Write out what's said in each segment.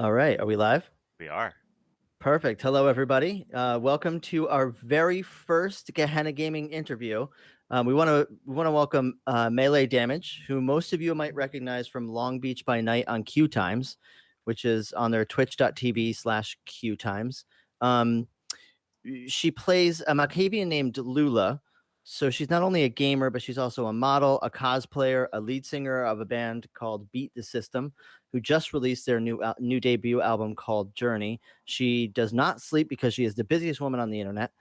All right, are we live? We are. Perfect. Hello, everybody. Welcome to our very first Gehenna Gaming interview. We want to welcome Melee Damage, who most of you might recognize from Long Beach by Night on Q Times, which is on their twitch.tv/Q Times. She plays a Malkavian named Lula. So she's not only a gamer, but she's also a model, a cosplayer, a lead singer of a band called Beat the System, who just released their new debut album called Journey. She does not sleep because she is the busiest woman on the internet.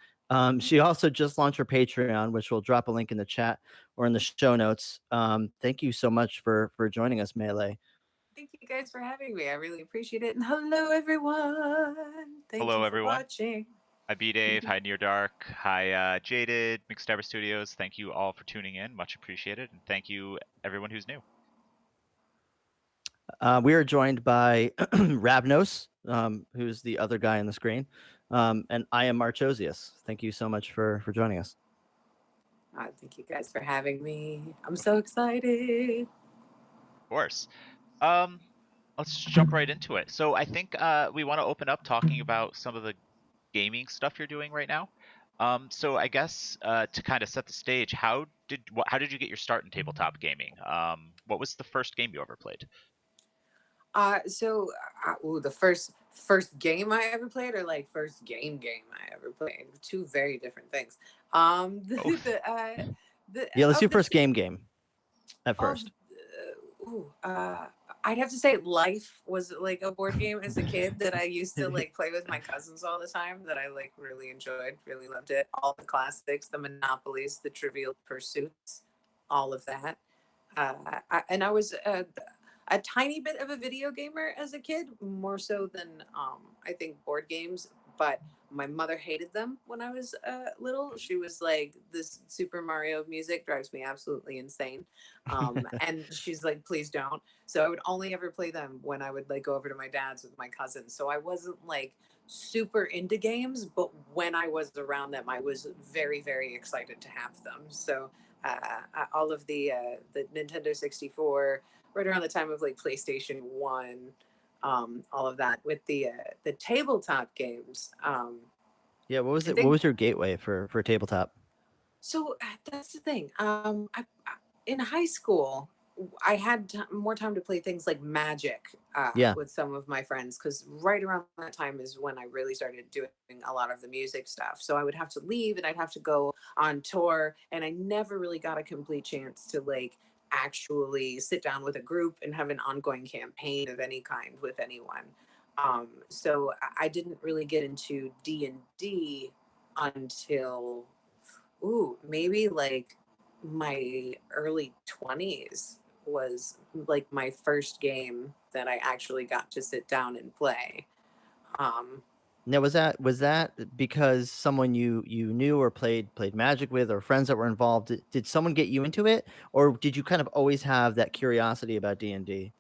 She also just launched her Patreon, which we'll drop a link in the chat or in the show notes. Thank you so much for joining us, Melee. Thank you guys for having me. I really appreciate it. And hello, everyone. Thank Hello, you for everyone. watching. Hi, B Dave. Hi, Near Dark. Hi, Jaded, Mixed Ever Studios. Thank you all for tuning in. Much appreciated. And thank you, everyone who's new. We are joined by Ravnos, who's the other guy on the screen, and I am Marchosius. Thank you so much for joining us. Thank you guys for having me. I'm so excited. Of course. Let's jump right into it. So I think we want to open up talking about some of the gaming stuff you're doing right now. So I guess to kind of set the stage, how did you get your start in tabletop gaming? What was the first game you ever played? The first game I ever played, or like first game I ever played, two very different things. Yeah, let's do first game at first. I'd have to say Life was like a board game as a kid that I used to like play with my cousins all the time, that I like really enjoyed, really loved it. All the classics, the Monopolies, the Trivial Pursuits, all of that. I was a tiny bit of a video gamer as a kid, more so than I think board games, but my mother hated them when I was little. She was like, this Super Mario music drives me absolutely insane. And she's like, please don't. So I would only ever play them when I would like go over to my dad's with my cousins. So I wasn't like super into games, but when I was around them, I was very, very excited to have them. So all of the Nintendo 64, right around the time of like PlayStation 1, all of that with the tabletop games. Yeah, what was it? What was your gateway for tabletop? So that's the thing. In high school, I had more time to play things like Magic Yeah. with some of my friends, because right around that time is when I really started doing a lot of the music stuff. So I would have to leave and I'd have to go on tour, and I never really got a complete chance to like actually sit down with a group and have an ongoing campaign of any kind with anyone. So I didn't really get into D&D until maybe like my early 20s was like my first game that I actually got to sit down and play. Now, was that because someone you knew or played Magic with, or friends that were involved? Did someone get you into it, or did you kind of always have that curiosity about D&D?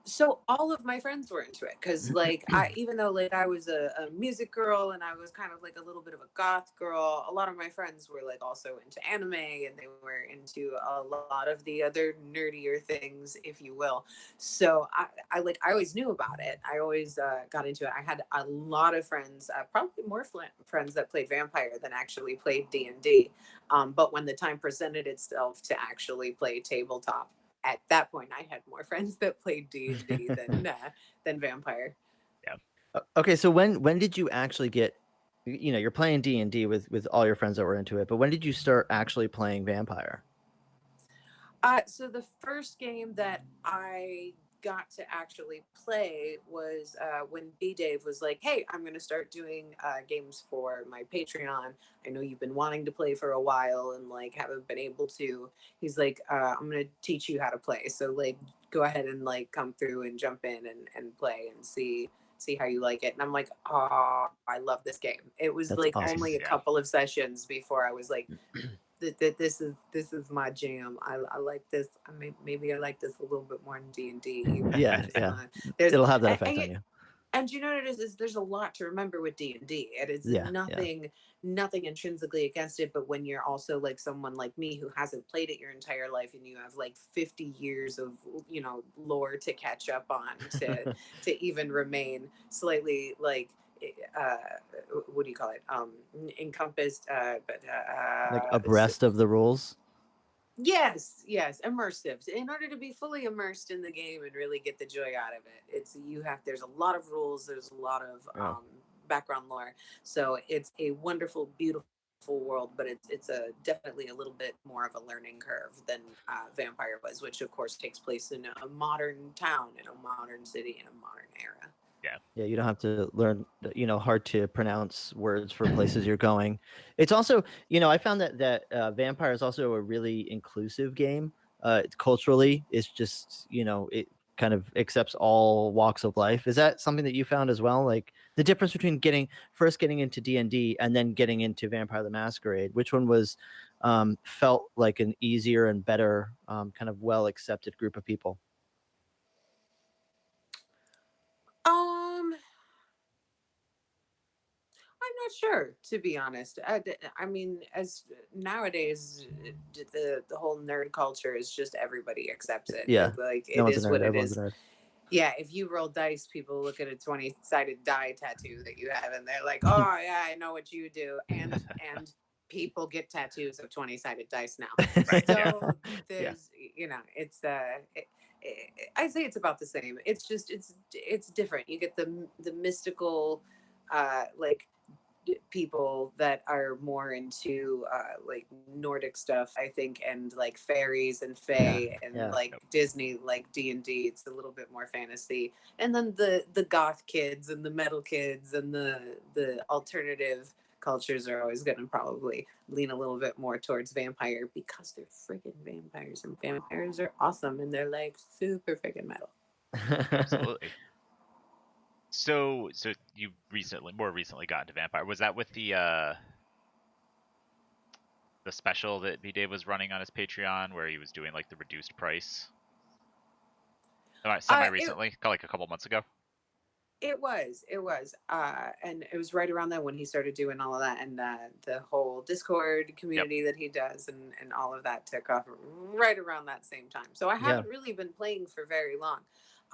So all of my friends were into it, because like even though like I was a music girl and I was kind of like a little bit of a goth girl, a lot of my friends were like also into anime, and they were into a lot of the other nerdier things, if you will. So I always knew about it. I always got into it. I had a lot of friends, probably more friends that played Vampire than actually played D&D. But when the time presented itself to actually play tabletop, at that point, I had more friends that played D&D than Vampire. Yeah. Okay, so when did you actually get? You're playing D&D with all your friends that were into it, but when did you start actually playing Vampire? So the first game that I got to actually play was when B Dave was like, "Hey, I'm going to start doing games for my Patreon. I know you've been wanting to play for a while and like haven't been able to." He's like, "I'm going to teach you how to play. So like, go ahead and like come through and jump in and play and see how you like it." And I'm like, "Oh, I love this game." It was That's like awesome. only a couple of sessions before I was like, this is my jam. I like this. I mean, maybe I like this a little bit more than D&D. Yeah. There's It'll have that effect on you. And you know what it is there's a lot to remember with D&D. It is Yeah, nothing intrinsically against it, but when you're also like someone like me who hasn't played it your entire life and you have like 50 years of, you know, lore to catch up on to even remain slightly like uh what do you call it, encompassed, but like abreast of the rules. yes, immersive. In order to be fully immersed in the game and really get the joy out of it, there's a lot of rules, there's a lot of Yeah. background lore. So it's a wonderful, beautiful world, but it's a definitely a little bit more of a learning curve than Vampire was, which of course takes place in a modern town, in a modern city, in a modern era. Yeah, you don't have to learn, hard to pronounce words for places you're going. It's also, I found that Vampire is also a really inclusive game. Culturally, it's just, it kind of accepts all walks of life. Is that something that you found as well? Like the difference between getting into D&D and then getting into Vampire the Masquerade, which one was felt like an easier and better kind of well accepted group of people? Um, I'm not sure, to be honest. I mean, as nowadays, the whole nerd culture is just everybody accepts it. Yeah, Like no it one's a is what nerd. it Everyone's a is. nerd. Yeah, if you roll dice, people look at a 20-sided die tattoo that you have, and they're like, "Oh yeah, I know what you do." And people get tattoos of 20-sided dice now. Right. Yeah. So Yeah. there's, I say it's about the same. It's just it's different. You get the mystical, like people that are more into like Nordic stuff, I think, and like fairies and Yeah. fae, and Yeah. like Disney, like D&D. It's a little bit more fantasy. And then the goth kids and the metal kids and the alternative cultures are always going to probably lean a little bit more towards vampire because they're freaking vampires, and vampires are awesome, and they're like super freaking metal. Absolutely. So you more recently got into Vampire. Was that with the special that B Dave was running on his Patreon, where he was doing like the reduced price? Semi It recently, like a couple months ago. It was, and it was right around then when he started doing all of that, and the whole Discord community that he does, and all of that took off right around that same time. So I Yeah. haven't really been playing for very long,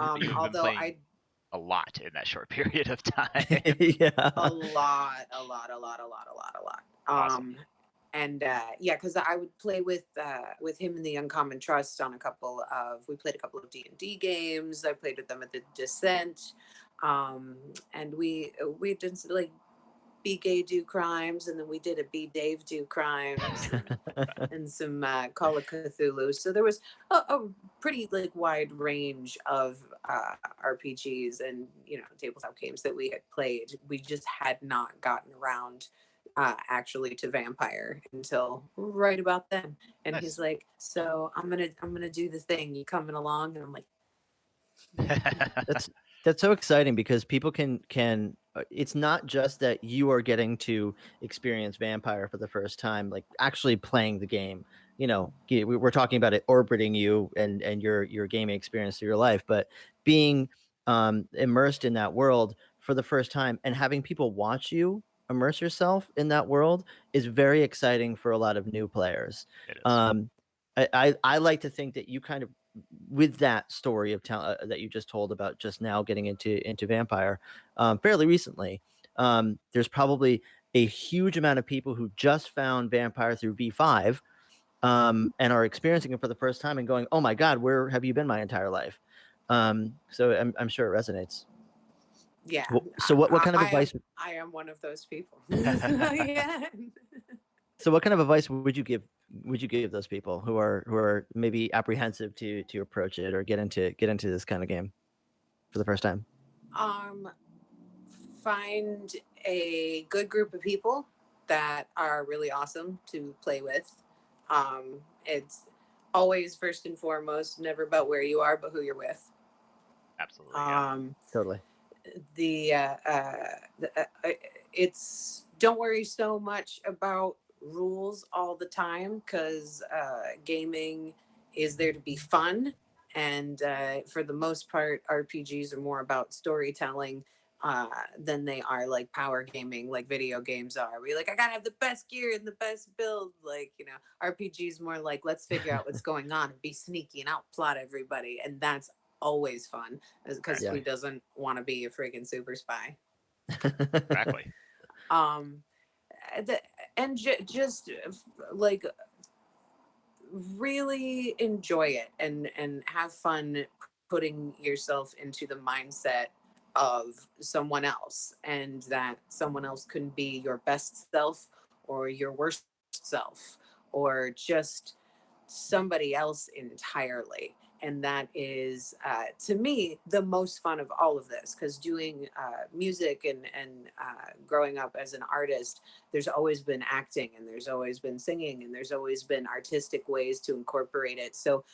You've been although playing a lot in that short period of time. Yeah. a lot. Awesome. And yeah, because I would play with him in the Uncommon Trust on we played a couple of D&D games. I played with them at the Descent, and we did like Be Gay Do Crimes, and then we did a Be Dave Do Crimes, and some Call of Cthulhu. So there was a pretty like wide range of RPGs and tabletop games that we had played. We just had not gotten around actually to Vampire until right about then. And Nice. he's like, "So I'm gonna do the thing. You coming along?" And I'm like, That's so exciting because people can it's not just that you are getting to experience Vampire for the first time, like actually playing the game. We're talking about it orbiting you and your gaming experience through your life, but being immersed in that world for the first time and having people watch you immerse yourself in that world is very exciting for a lot of new players. It is. I like to think that you kind of, with that story of that you just told about just now getting into Vampire fairly recently, there's probably a huge amount of people who just found Vampire through V5 and are experiencing it for the first time and going, "Oh my God, where have you been my entire life?" So I'm sure it resonates. yeah. So what kind of advice? I am one of those people. Yeah. So what kind of advice would you give those people who are maybe apprehensive to approach it or get into this kind of game for the first time? Find a good group of people that are really awesome to play with. It's always first and foremost never about where you are, but who you're with. Absolutely. Yeah. Totally. It's don't worry so much about rules all the time, because gaming is there to be fun, and for the most part RPGs are more about storytelling, than they are like power gaming, like video games are. We're like, I gotta have the best gear and the best build. Like, you know, RPGs more like, let's figure out what's going on and be sneaky and outplot everybody, and that's always fun because Yeah. who doesn't want to be a freaking super spy? Exactly. Um, and just like really enjoy it and have fun putting yourself into the mindset of someone else, and that someone else can be your best self or your worst self or just somebody else entirely. And that is, to me, the most fun of all of this, because doing music and growing up as an artist, there's always been acting and there's always been singing and there's always been artistic ways to incorporate it. So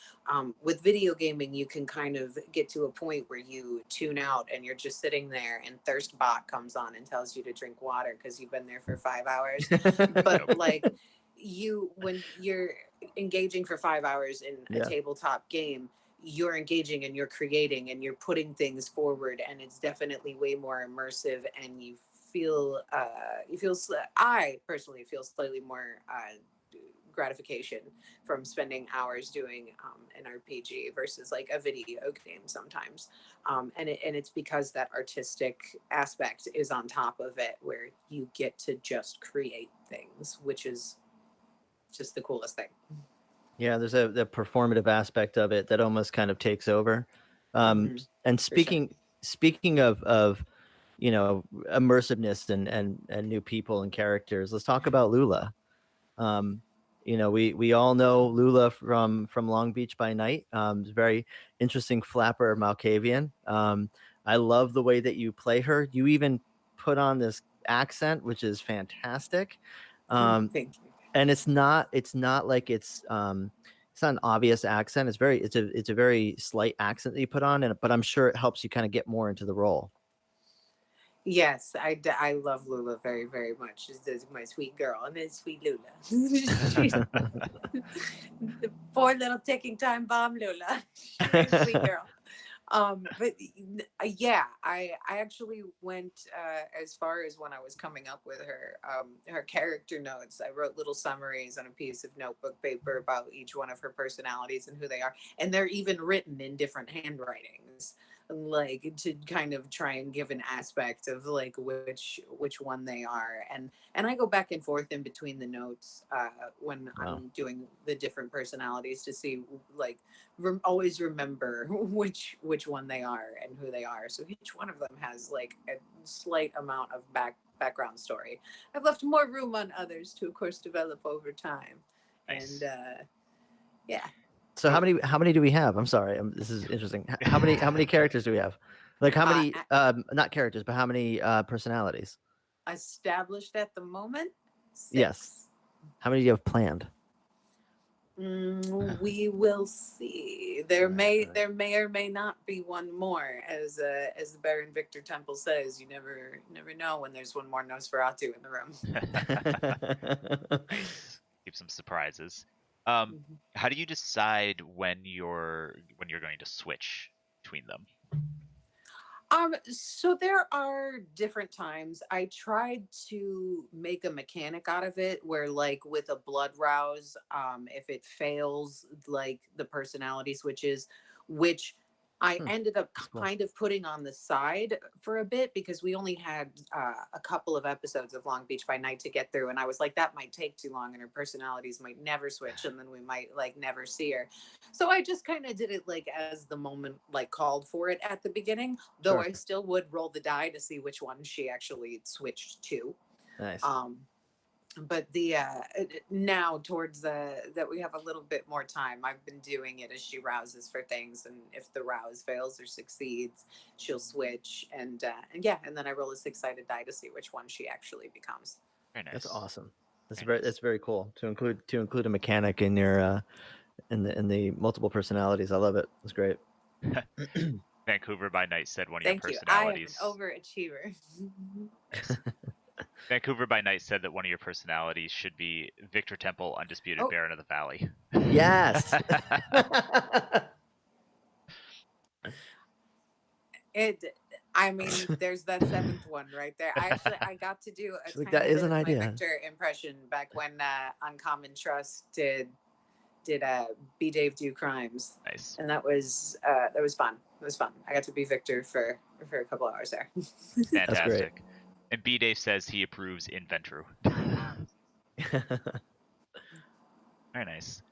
with video gaming, you can kind of get to a point where you tune out and you're just sitting there and Thirst Bot comes on and tells you to drink water because you've been there for 5 hours. But like, when you're engaging for 5 hours in a tabletop game, you're engaging and you're creating and you're putting things forward, and it's definitely way more immersive, and you feel I personally feel slightly more gratification from spending hours doing an RPG versus like a video game sometimes. And it's because that artistic aspect is on top of it, where you get to just create things, which is just the coolest thing. Yeah, there's the performative aspect of it that almost kind of takes over. And speaking of you know, immersiveness and new people and characters, let's talk about Lula. You know, we all know Lula from Long Beach by Night. Very interesting flapper Malkavian. I love the way that you play her. You even put on this accent, which is fantastic. Thank you. And it's not like it's not an obvious accent. It's a very slight accent that you put on, but I'm sure it helps you kind of get more into the role. Yes, I love Lula very, very much. She's my sweet girl. I mean, sweet Lula. The poor little ticking time bomb Lula. She's a sweet girl. But yeah, I actually went as far as when I was coming up with her character notes. I wrote little summaries on a piece of notebook paper about each one of her personalities and who they are, and they're even written in different handwritings, like to kind of try and give an aspect of like which one they are. And I go back and forth in between the notes when I'm doing the different personalities to see, like, always remember which one they are and who they are. So each one of them has like a slight amount of background story. I've left more room on others to, of course, develop over time. Nice. And yeah. So how many do we have? I'm sorry, this is interesting. How many characters do we have? Like how many not characters, but how many personalities? Established at the moment, 6. Yes. How many do you have planned? We will see. There may or may not be one more, as the Baron Victor Temple says. You never know when there's one more Nosferatu in the room. Nice. Keep some surprises. How do you decide when you're going to switch between them? So there are different times. I tried to make a mechanic out of it where, like with a blood rouse, if it fails, like the personality switches, which I ended up kind of putting on the side for a bit because we only had a couple of episodes of Long Beach by Night to get through. And I was like, that might take too long and her personalities might never switch. And then we might like never see her. So I just kind of did it like as the moment like called for it at the beginning, though I still would roll the die to see which one she actually switched to. Nice. But the now towards that we have a little bit more time, I've been doing it as she rouses for things, and if the rouse fails or succeeds, she'll switch, and then I roll a 6-sided die to see which one she actually becomes. Very nice. That's awesome. That's very cool to include a mechanic in your in the multiple personalities. I love it. It's great. Vancouver by Night said one of Thank your you. I am an personalities. overachiever. Nice. Vancouver by Night said that one of your personalities should be Victor Temple, Undisputed Baron of the Valley. Yes. I mean, there's that seventh one right there. I got to do a She's like, tiny that is bit an of my idea. Victor impression back when Uncommon Trust did Be Dave Do Crimes, Nice. and that was fun. It was fun. I got to be Victor for a couple hours there. That's great. Fantastic. And B Dave says he approves Inventru. Very nice.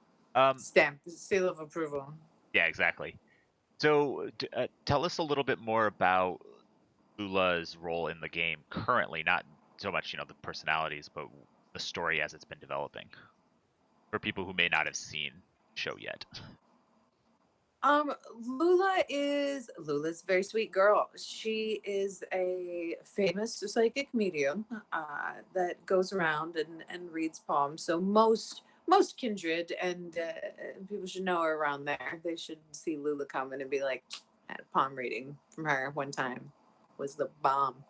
Stamp, seal of approval. Yeah, exactly. So tell us a little bit more about Lula's role in the game currently, not so much, the personalities, but the story as it's been developing for people who may not have seen the show yet. Lula's a very sweet girl. She is a famous psychic medium that goes around and reads palms. So most kindred and people should know her around there. They should see Lula coming and be like, I had a palm reading from her one time. Was the bomb.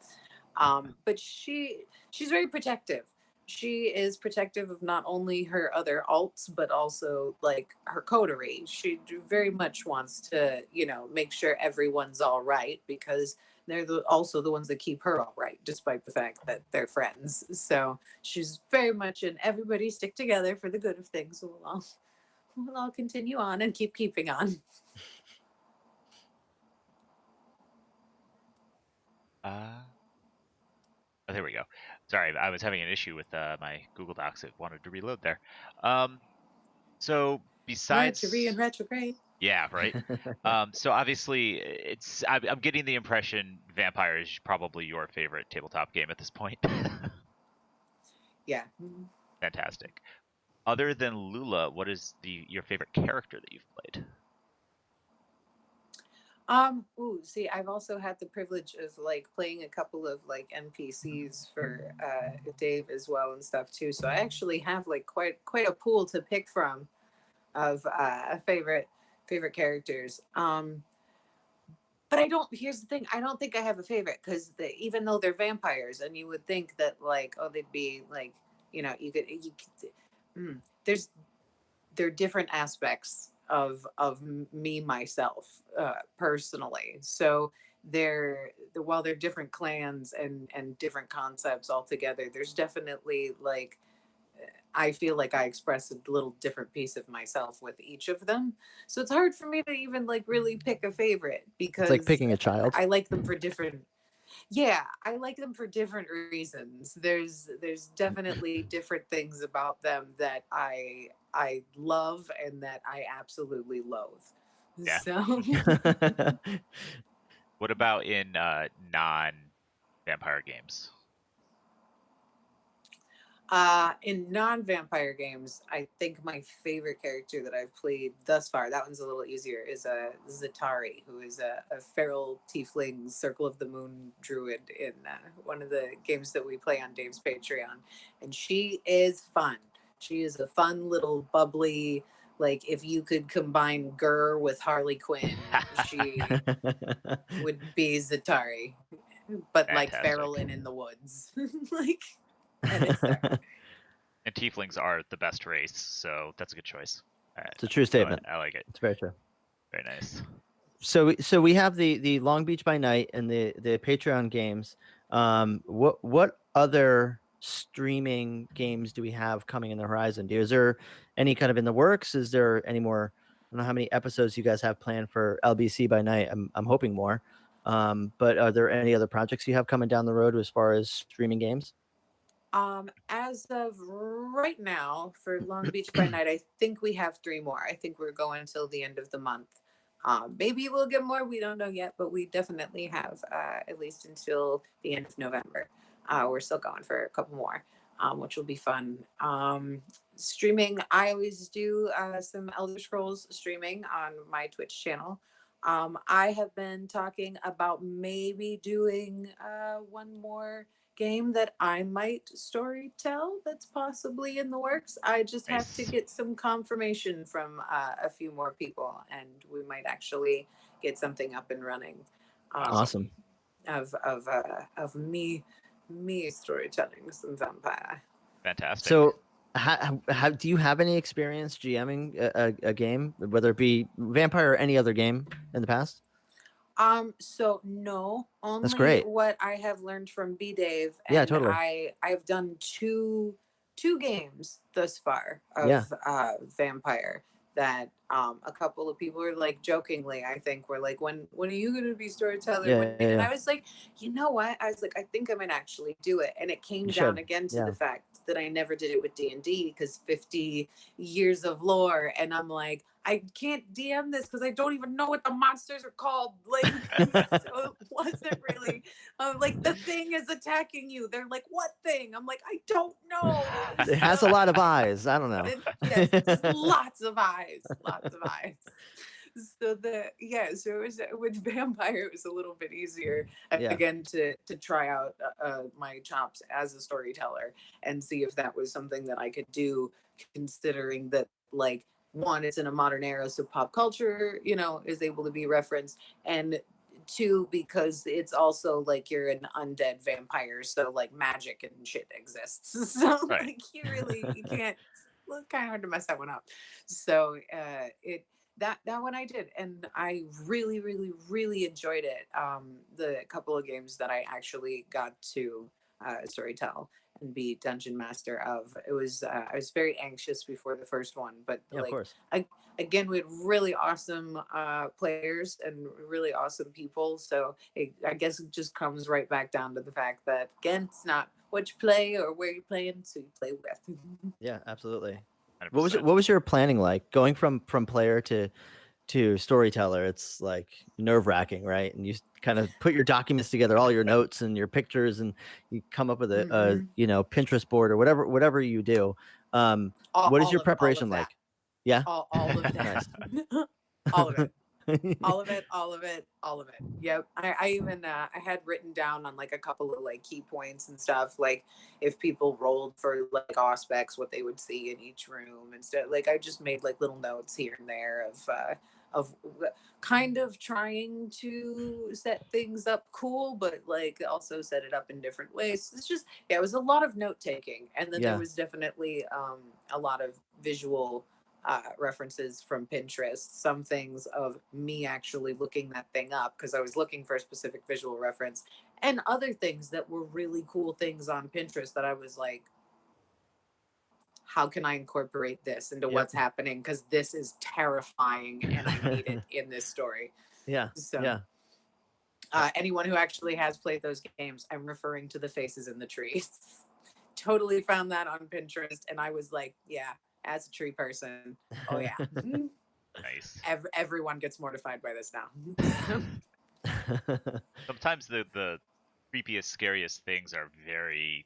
But she's very protective. She is protective of not only her other alts but also like her coterie. She very much wants to make sure everyone's all right, because they're also the ones that keep her all right, despite the fact that they're friends. So she's very much in everybody stick together for the good of things. We'll all continue on and keeping on. Oh, there we go. Sorry, I was having an issue with my Google Docs. It wanted to reload there. So besides, Mercury in retrograde. yeah, right. So obviously, I'm getting the impression Vampire is probably your favorite tabletop game at this point. Yeah. Fantastic. Other than Lula, what is your favorite character that you've played? See, I've also had the privilege of like playing a couple of like NPCs for Dave as well and stuff too. So I actually have like quite a pool to pick from of favorite characters. But here's the thing, I don't think I have a favorite, because even though they're vampires, and you would think that like, oh, they'd be like, there's they're different aspects of me myself personally. So while they're different clans and different concepts altogether, there's definitely like, I feel like I express a little different piece of myself with each of them. So it's hard for me to even like really pick a favorite, because It's like picking a child. I like them for different. Yeah, I like them for different reasons. There's definitely different things about them that I love and that I absolutely loathe. Yeah. So What about in non-vampire games? in non-vampire games, I think my favorite character that I've played thus far, that one's a little easier, is a Zatari, who is a feral tiefling Circle of the Moon druid in one of the games that we play on Dave's Patreon. And she is fun. She is a fun little bubbly, like if you could combine Gurr with Harley Quinn, she would be Zatari, but like Fantastic. feral and in the woods. Like, and it's there. And tieflings are the best race, so that's a good choice. It's a true statement. I like it. It's very true. Very nice. So we have the Long Beach by Night and the Patreon games. What other streaming games do we have coming in the horizon? Is there any kind of in the works? Is there any more? I don't know how many episodes you guys have planned for LBC by Night. I'm hoping more. But are there any other projects you have coming down the road as far as streaming games? As of right now, for Long Beach by Night, I think we have 3 more. I think we're going until the end of the month. Maybe we'll get more. We don't know yet, but we definitely have at least until the end of November. We're still going for a couple more, which will be fun. Streaming, I always do some Elder Scrolls streaming on my Twitch channel. I have been talking about maybe doing one more game that I might story tell that's possibly in the works. I just have to Nice. get some confirmation from a few more people, and we might actually get something up and running. Awesome. Of me storytelling some vampire. Fantastic. So, how do you have any experience GMing a game, whether it be Vampire or any other game in the past? So no, That's only great. what I have learned from B Dave, Yeah, and totally. I've done two games thus far Yeah. of vampire that a couple of people are like jokingly, I think, were like, when are you gonna be storyteller? Yeah, yeah, And yeah. I was like, you know what? I was like, I think I might actually do it. And it came You down should. again to Yeah. the fact that I never did it with D&D because 50 years of lore, and I'm like, I can't DM this because I don't even know what the monsters are called. Like, so it wasn't really like the thing is attacking you. They're like, what thing? I'm like, I don't know. It has a lot of eyes. I don't know. Yes, just lots of eyes, lots of eyes. So so it was with vampire. It was a little bit easier Yeah. again to try out my chops as a storyteller and see if that was something that I could do, considering that like one, it's in a modern era, so pop culture, is able to be referenced, and two, because it's also like you're an undead vampire, so like magic and shit exists. So Right. like you can't. Well, it's kind of hard to mess that one up. So that one I did, and I really, really, really enjoyed it. The couple of games that I actually got to storytell and be dungeon master of, it was I was very anxious before the first one, but Yeah, of like course. again, we had really awesome players and really awesome people. So I guess it just comes right back down to the fact that again, it's not what you play or where you're playing, so you play with. Yeah, absolutely. 100%. What was your planning like going from player to storyteller? It's like nerve-wracking, right? And you kind of put your documents together, all your notes and your pictures, and you come up with a Mhm. Pinterest board or whatever you do. What is your All of preparation that. like? Yeah. All of that. Nice. All of it. All of it, all of it, all of it. Yep. I even I had written down on like a couple of like key points and stuff, like if people rolled for like aspects, what they would see in each room and stuff. Like I just made like little notes here and there of kind of trying to set things up cool, but like also set it up in different ways. It's just it was a lot of note taking, and then there Yeah. was definitely a lot of visual references from Pinterest, some things of me actually looking that thing up because I was looking for a specific visual reference, and other things that were really cool things on Pinterest that I was like, how can I incorporate this into Yep. what's happening? Because this is terrifying and I need it in this story. Yeah. So, Yeah. anyone who actually has played those games, I'm referring to the faces in the trees. Totally found that on Pinterest, and I was like, yeah, as a tree person, oh yeah. Nice. Everyone gets mortified by this now. Sometimes the creepiest, scariest things are very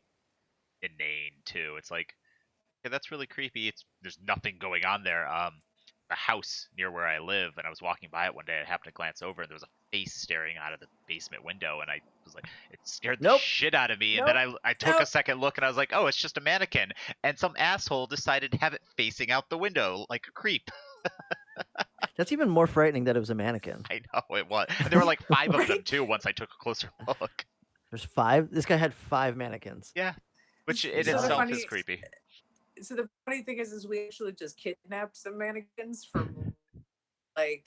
inane too. It's like, okay, that's really creepy. There's nothing going on there. A house near where I live, and I was walking by it one day. I happened to glance over, and there was a face staring out of the basement window, and I was like, it scared the Nope. shit out of me. And Nope. then I took a second look, and I was like, oh, it's just a mannequin. And some asshole decided to have it facing out the window like a creep. That's even more frightening that it was a mannequin. I know it was. And there were like 5 of them Right? too. Once I took a closer look. There's 5. This guy had 5 mannequins. Yeah, which in So the itself funny, is creepy. so the funny thing is we actually just kidnapped some mannequins from like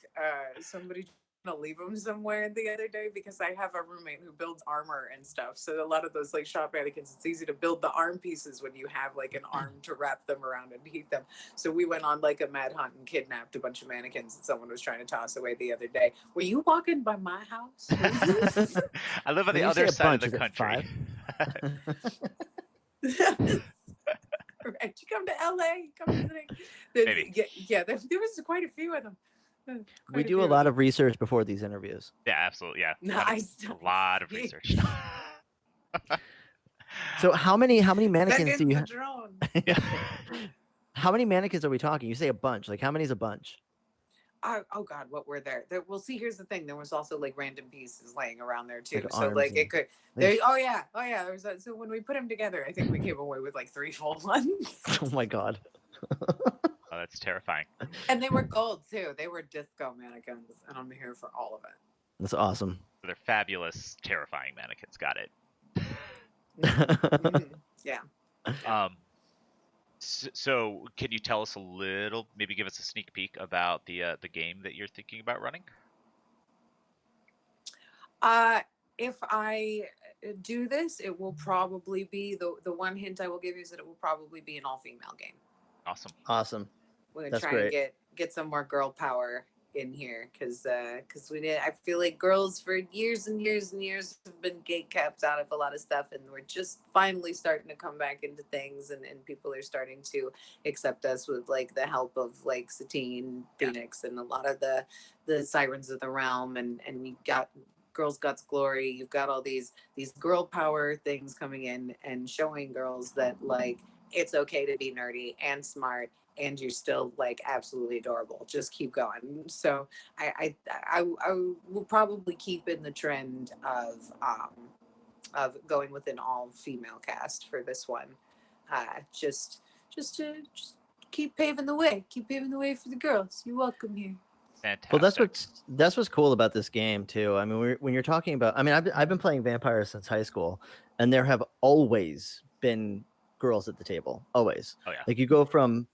somebody trying to leave them somewhere the other day because I have a roommate who builds armor and stuff. So a lot of those like shop mannequins, it's easy to build the arm pieces when you have like an arm to wrap them around and heat them. So we went on like a mad hunt and kidnapped a bunch of mannequins that someone was trying to toss away the other day. Were you walking by my house? I live on When the you say other a side of bunch, the is it country. 5? Right. You come to LA, come visiting. Maybe. There was quite a few of them. We do a lot of research before these interviews. Yeah, absolutely. Yeah. Nice. A lot of research. So how many mannequins do you have? Yeah. How many mannequins are we talking? You say a bunch. Like how many is a bunch? Oh God, what were there? Well, see, here's the thing. There was also like random pieces laying around there too. Like So arms like it and- could. There, oh yeah. There was so when we put them together, I think we came away with like 3 full ones. Oh my god. Oh, that's terrifying. And they were gold too. They were disco mannequins, and I'm here for all of it. That's awesome. They're fabulous, terrifying mannequins. Got it. Yeah. So can you tell us a little, maybe give us a sneak peek about the game that you're thinking about running? If I do this, it will probably be the one hint I will give you is that it will probably be an all female game. Awesome. Awesome. We're gonna That's try and great. get some more girl power in here because we need. I feel like girls for years and years and years have been gate capped out of a lot of stuff, and we're just finally starting to come back into things, and people are starting to accept us with like the help of like Satine, Phoenix, and a lot of the sirens of the realm, and you got Girls Guts Glory. You've got all these girl power things coming in and showing girls that like it's okay to be nerdy and smart and you're still like absolutely adorable. Just keep going. So I will probably keep in the trend of going with an all female cast for this one. Just keep paving the way. Keep paving the way for the girls. You're welcome here. Fantastic. Well, that's what's cool about this game too. I mean, when you're talking about, I mean, I've been playing vampires since high school, and there have always been girls at the table. Always. Oh yeah. Like you go from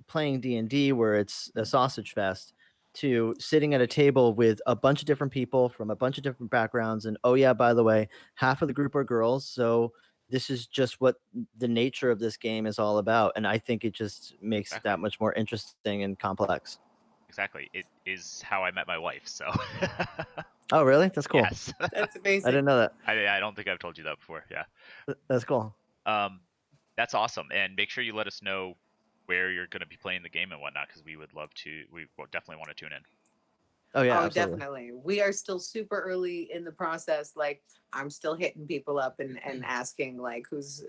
playing D&D where it's a sausage fest to sitting at a table with a bunch of different people from a bunch of different backgrounds, and oh yeah, by the way, half of the group are girls, so this is just what the nature of this game is all about, and I think it just makes it that much more interesting and complex. Exactly. It is how I met my wife, so. Oh, really? That's cool. Yes. That's amazing. I didn't know that. I don't think I've told you that before. Yeah. That's cool. That's awesome. And make sure you let us know where you're going to be playing the game and whatnot, because we would love to. We definitely want to tune in. Oh yeah, oh, absolutely. definitely. We are still super early in the process. Like I'm still hitting people up and asking like who's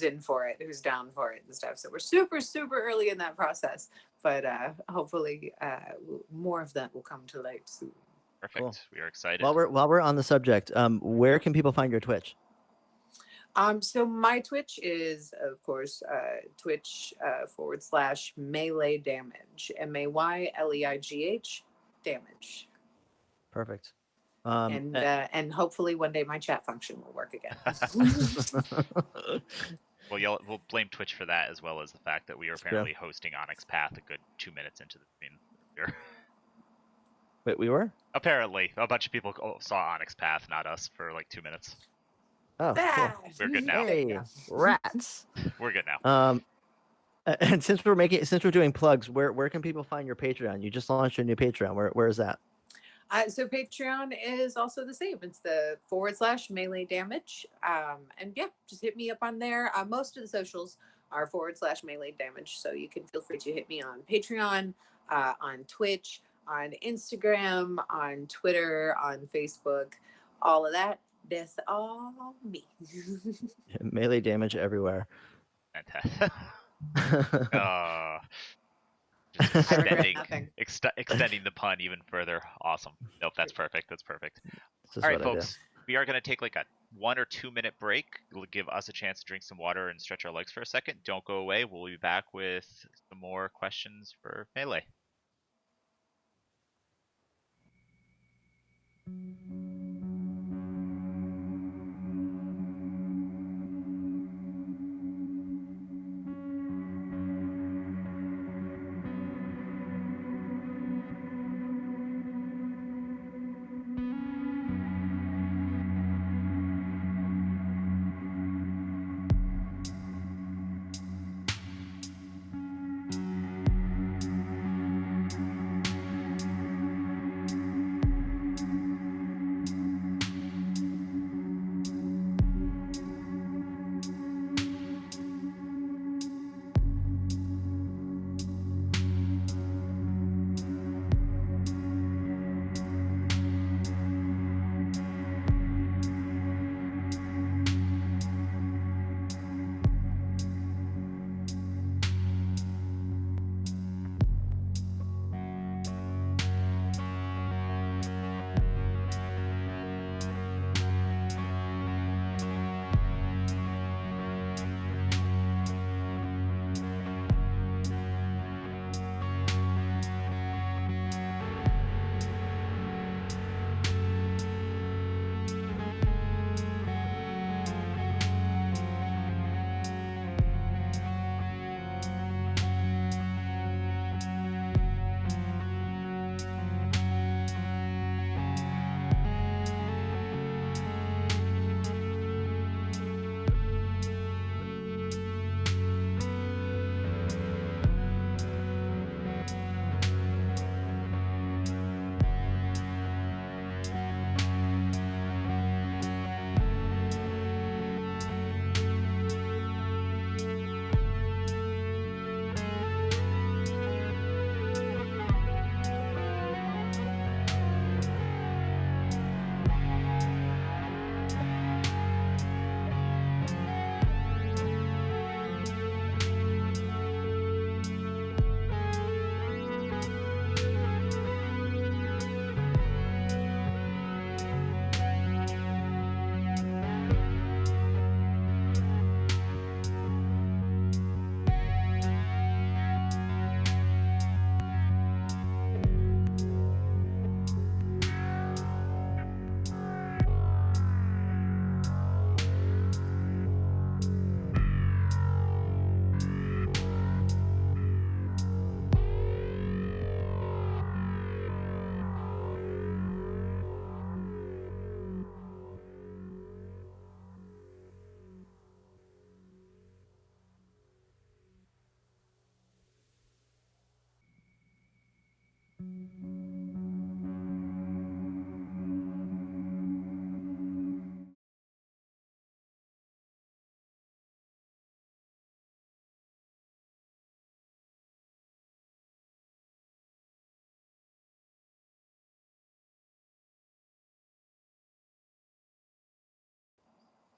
in for it, who's down for it and stuff. So we're super early in that process. But hopefully more of that will come to light soon. Perfect. Cool. We are excited. While we're on the subject, where can people find your Twitch? So my Twitch is, of course, Twitch / Melee Damage, MAYLEIGH damage. Perfect. And hopefully one day my chat function will work again. Well, we'll blame Twitch for that, as well as the fact that we are apparently hosting Onyx Path a good 2 minutes into the stream. Wait, we were? Apparently, a bunch of people saw Onyx Path, not us, for like 2 minutes. Oh, cool. We're good now. Hey, rats. We're good now. And since we're doing plugs, where can people find your Patreon? You just launched your new Patreon. Where is that? So Patreon is also the same. It's the / Melee Damage. And yeah, just hit me up on there. Most of the socials are / Melee Damage. So you can feel free to hit me on Patreon, on Twitch, on Instagram, on Twitter, on Facebook, all of that. That's all me. Melee Damage everywhere. Fantastic. Just extending the pun even further. Awesome. Nope, that's perfect. That's perfect. All right, folks. We are going to take like a 1 or 2 minute break. It'll give us a chance to drink some water and stretch our legs for a second. Don't go away. We'll be back with some more questions for Melee.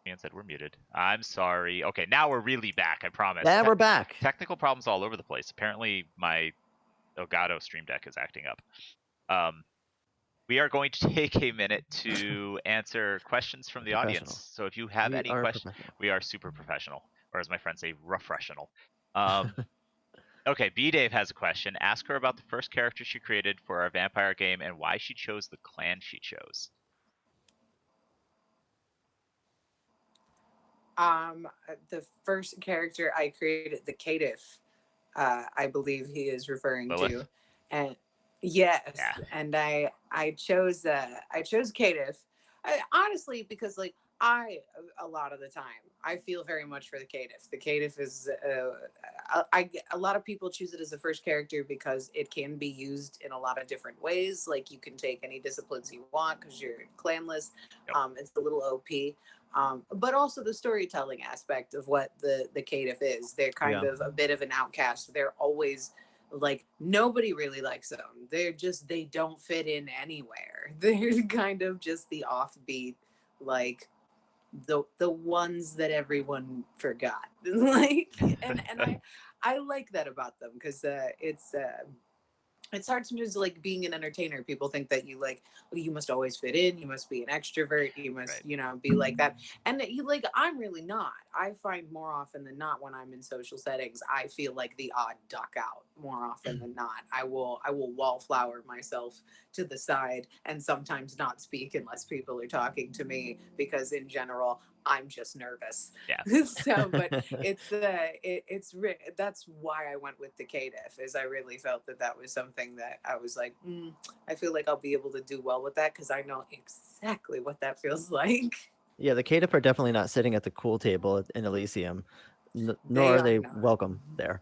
Ian said we're muted. I'm sorry. Okay, now we're really back. I promise. And we're back. Technical problems all over the place. Apparently, my Elgato Stream Deck is acting up. We are going to take a minute to answer questions from the audience. So if you have any questions, we are super professional, or as my friends say, rough-fressional. Okay, B-Dave has a question. Ask her about the first character she created for our vampire game and why she chose the clan she chose. The first character I created, the caitiff, I believe he is referring Lilith? to, and yes, Yeah. and I chose caitiff, honestly, because like a lot of the time I feel very much for the caitiff. The caitiff is a lot of people choose it as the first character because it can be used in a lot of different ways. Like you can take any disciplines you want because you're clanless. Yep. It's a little OP. But also the storytelling aspect of what the caitiff is. They're kind of a bit of an outcast. They're always like, nobody really likes them. They don't fit in anywhere. They're kind of just the offbeat, like the ones that everyone forgot. Like, and I like that about them because it's hard sometimes, like being an entertainer. People think that you like, well, you must always fit in, you must be an extrovert, you must, Right. you know, be like that. And you like, I'm really not. I find more often than not when I'm in social settings, I feel like the odd duck out more often than not. I will wallflower myself to the side and sometimes not speak unless people are talking to me because in general I'm just nervous. Yeah. So, but that's why I went with the caitiff, is I really felt that was something that I was like, I feel like I'll be able to do well with that because I know exactly what that feels like. Yeah, the caitiff are definitely not sitting at the cool table in Elysium, nor are they welcome there.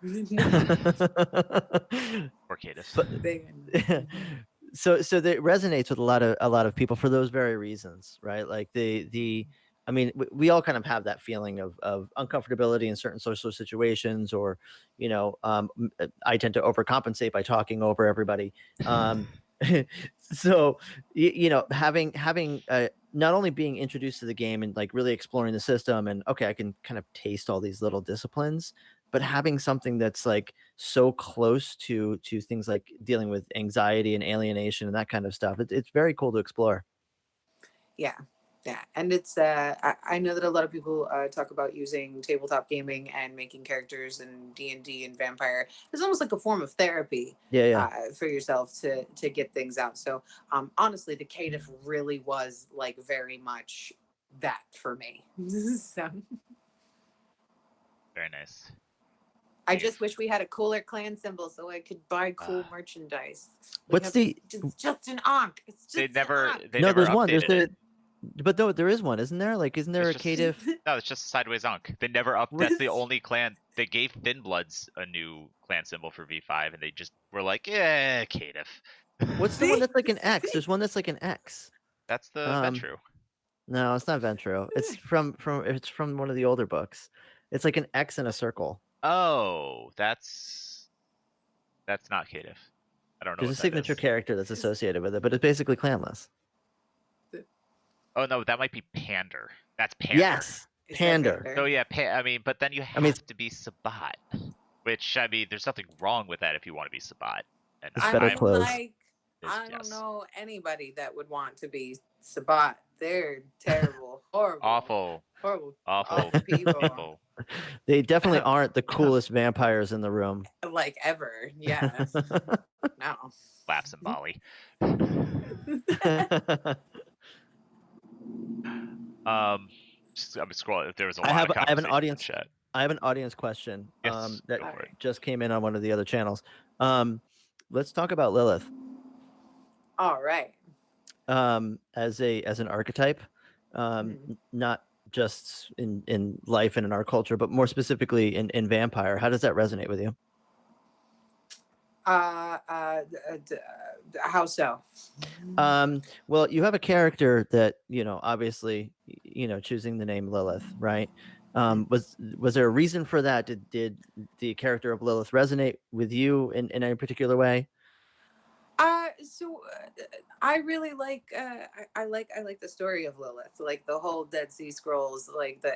Or caitiffs. So that resonates with a lot of people for those very reasons, right? Like I mean, we all kind of have that feeling of uncomfortability in certain social situations, or, you know, I tend to overcompensate by talking over everybody. So, you know, having not only being introduced to the game and like really exploring the system, and okay, I can kind of taste all these little disciplines, but having something that's like so close to things like dealing with anxiety and alienation and that kind of stuff, it's very cool to explore. Yeah. And it's I know that a lot of people talk about using tabletop gaming and making characters and D&D and vampire. It's almost like a form of therapy for yourself to get things out. So honestly, the caitiff really was like very much that for me. So Very nice. I just wish we had a cooler clan symbol so I could buy cool merchandise. What's the just an onk? It's just they never there's one. There's it. But no, there is one, isn't there? Like, isn't there a caitiff? No, it's just sideways Ankh. They never up. That's the only clan. They gave Thin Bloods a new clan symbol for V5, and they just were like, yeah, caitiff. What's the one that's like an X? There's one that's like an X. That's the Ventru. No, it's not Ventru. It's from one of the older books. It's like an X and a circle. Oh, that's not caitiff. I don't know. There's a signature character that's associated with it, but it's basically clanless. Oh no, that might be Pander. That's Pander. Yes, Pander. So yeah, I mean, but then you have to be Sabbat, which I mean, there's nothing wrong with that if you want to be Sabbat. And it's better clothes. I don't know anybody that would want to be Sabbat. They're terrible, horrible, awful people. They definitely aren't the coolest vampires in the room. Like ever, yeah. No. Laughs in Bali. I'm scrolling. There was a lot of I have an audience chat. I have an audience question that go for it. just came in on one of the other channels. Let's talk about Lilith. All right. As an archetype, not just in life and in our culture, but more specifically in vampire. How does that resonate with you? How so? Well, you have a character that, obviously, choosing the name Lilith, right? Was there a reason for that? Did the character of Lilith resonate with you in any particular way? I really like I like the story of Lilith, like the whole Dead Sea Scrolls,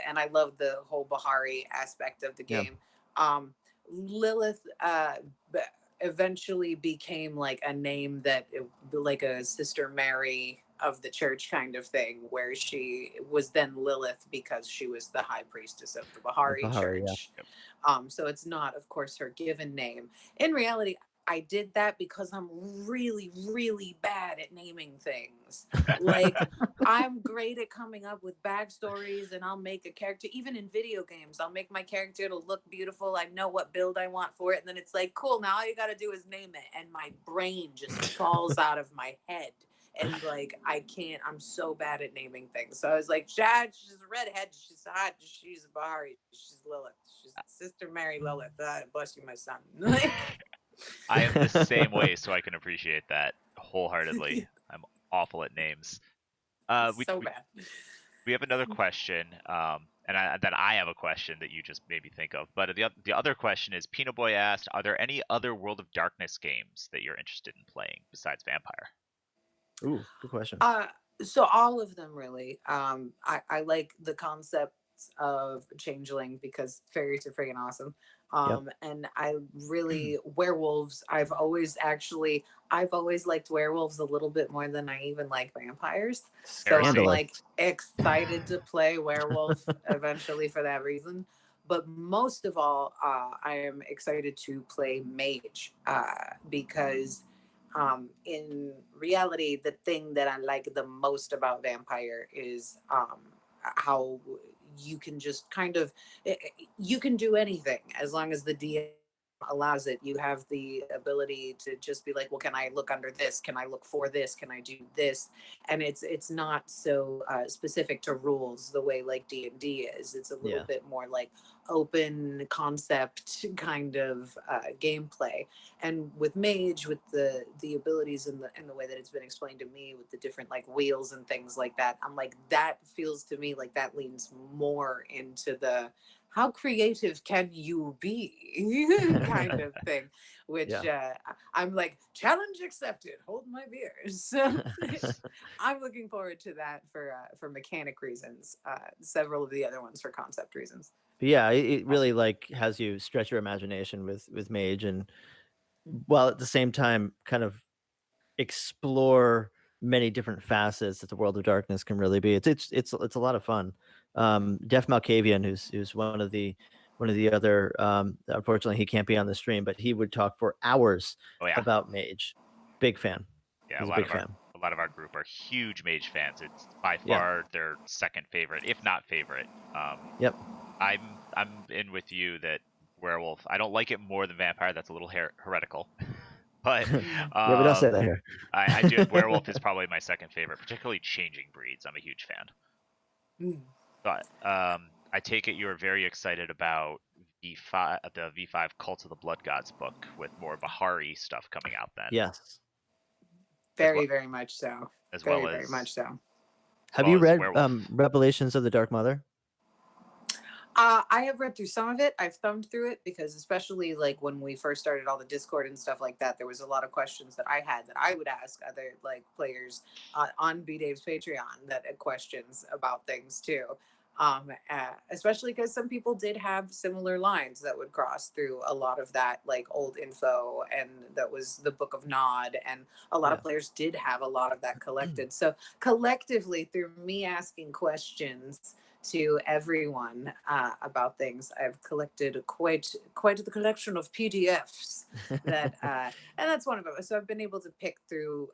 and I love the whole Bahari aspect of the Yeah. game. Lilith b- eventually became like a name like a Sister Mary of the church kind of thing, where she was then Lilith because she was the high priestess of the Bahari Bahari, yeah. church. So it's not, of course, her given name. In reality, I did that because I'm really, really bad at naming things. Like, I'm great at coming up with backstories, and I'll make a character, even in video games, I'll make my character to look beautiful. I know what build I want for it. And then it's like, cool, now all you got to do is name it. And my brain just falls out of my head. And like, I'm so bad at naming things. So I was like, she's a redhead. She's hot. She's a Bahari. She's Lilith. She's Sister Mary Lilith. Bless you, my son. I am the same way, so I can appreciate that wholeheartedly. I'm awful at names. So bad. We have another question, and I have a question that you just made me think of. But the other question is, Peanut Boy asked, are there any other World of Darkness games that you're interested in playing besides Vampire? Ooh, good question. So all of them really. I like the concepts of Changeling because fairies are freaking awesome. And I really werewolves. I've always liked werewolves a little bit more than I even like vampires. So I'm like excited to play werewolf eventually for that reason. But most of all, I am excited to play mage because in reality, the thing that I like the most about vampire is how you can just you can do anything as long as the DM allows it. You have the ability to just be like, well, can I look under this? Can I look for this? Can I do this? And it's not so specific to rules the way like D&D is. It's a little bit more like open concept kind of gameplay. And with mage, with the abilities and the way that it's been explained to me with the different like wheels and things like that, I'm like, that feels to me like that leans more into the how creative can you be kind of thing, which I'm like, challenge accepted, hold my beer. So I'm looking forward to that for mechanic reasons, several of the other ones for concept reasons. But yeah, it really like has you stretch your imagination with mage, and while at the same time kind of explore many different facets that the World of Darkness can really be. It's a lot of fun. Def Malkavian, who's one of the other, unfortunately he can't be on the stream, but he would talk for hours about mage. Big fan. Yeah, he's a big fan. A lot of our group are huge mage fans. It's by far their second favorite, if not favorite. Yep. I'm in with you that werewolf. I don't like it more than vampire. That's a little heretical. But yeah, we don't say that here. I do. Werewolf is probably my second favorite, particularly changing breeds. I'm a huge fan. But I take it you are very excited about the V5 Cult of the Blood Gods book with more Bahari stuff coming out then. Yes. Very much so. Very much so. Have you read Revelations of the Dark Mother? I have read through some of it. I've thumbed through it because especially like when we first started all the Discord and stuff like that, there was a lot of questions that I had that I would ask other like players on B Dave's Patreon that had questions about things too. Especially because some people did have similar lines that would cross through a lot of that like old info, and that was the Book of Nod, and a lot of players did have a lot of that collected. So collectively, through me asking questions to everyone about things, I've collected quite the collection of PDFs that and that's one of them. So I've been able to pick through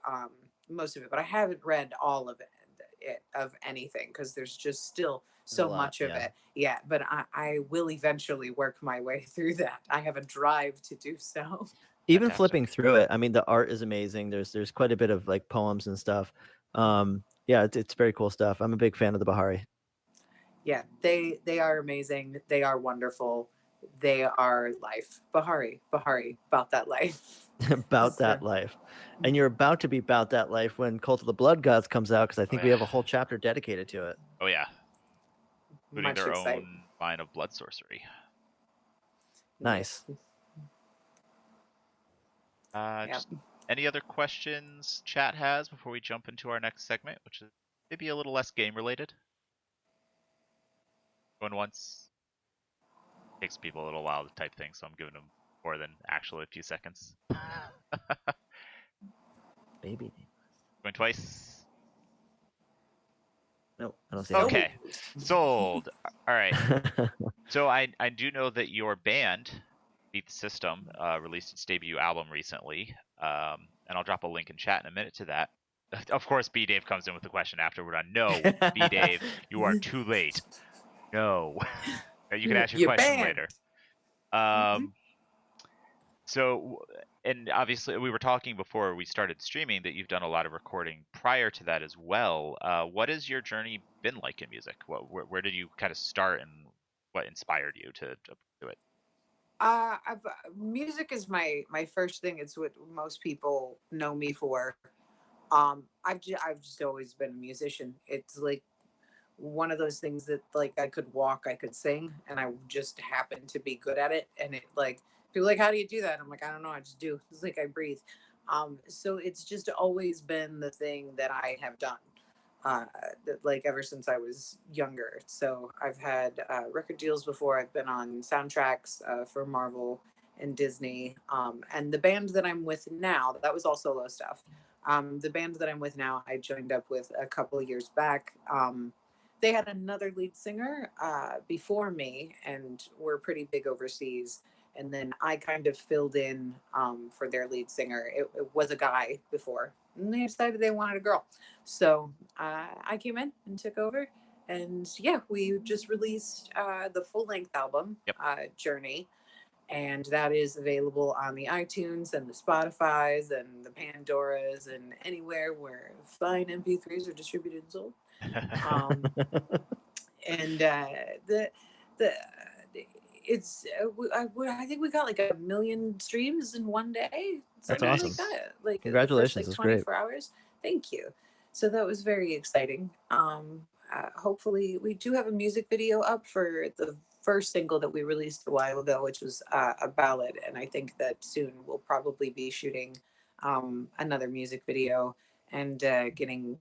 most of it, but I haven't read all of it of anything because there's just still so much of it. Yeah, but I will eventually work my way through that. I have a drive to do so. Even flipping through it, I mean, the art is amazing. There's quite a bit of like poems and stuff. Yeah, it's very cool stuff. I'm a big fan of the Bahari. Yeah, they are amazing. They are wonderful. they are life. Bahari, about that life. About So, that life. And you're about to be about that life when Cult of the Blood Gods comes out, because I think we yeah. have a whole chapter dedicated to it. Oh yeah, including much their excited. own line of blood sorcery. Nice. Yep. Just any other questions chat has before we jump into our next segment, which is maybe a little less game related. Going once. Takes people a little while to type things, so I'm giving them more than actually a few seconds. Baby. Going twice. No, I don't see Oh. Okay, sold. All right. So I do know that your band, Beat the System, released its debut album recently, and I'll drop a link in chat in a minute to that. Of course, B Dave comes in with the question after we're done. No, B Dave, you are too late. No, you can ask your You're question banned. later. So, and obviously, we were talking before we started streaming that you've done a lot of recording prior to that as well. What has your journey been like in music? Where did you kind of start, and what inspired you to do it? Music is my first thing. It's what most people know me for. I've just always been a musician. It's like one of those things that like I could walk, I could sing, and I just happened to be good at it. And it like people are like, how do you do that? I'm like, I don't know, I just do. It's like I breathe. So it's just always been the thing that I have done. Like ever since I was younger. So I've had record deals before. I've been on soundtracks for Marvel and Disney. And the band that I'm with now, that was all solo stuff. The band that I'm with now, I joined up with a couple of years back. They had another lead singer before me, and we're pretty big overseas. And then I kind of filled in for their lead singer. It was a guy before, and they decided they wanted a girl. So I came in and took over. And yeah, we just released the full length album, Yep. Journey. And that is available on the iTunes and the Spotify's and the Pandoras and anywhere where fine MP3s are distributed and sold. And the it's I think we got like 1 million streams in one day, That's something awesome. like that. Like the Congratulations, first like that's great. 24 hours. Thank you. So that was very exciting. Hopefully, we do have a music video up for the first single that we released a while ago, which was a ballad, and I think that soon we'll probably be shooting another music video and getting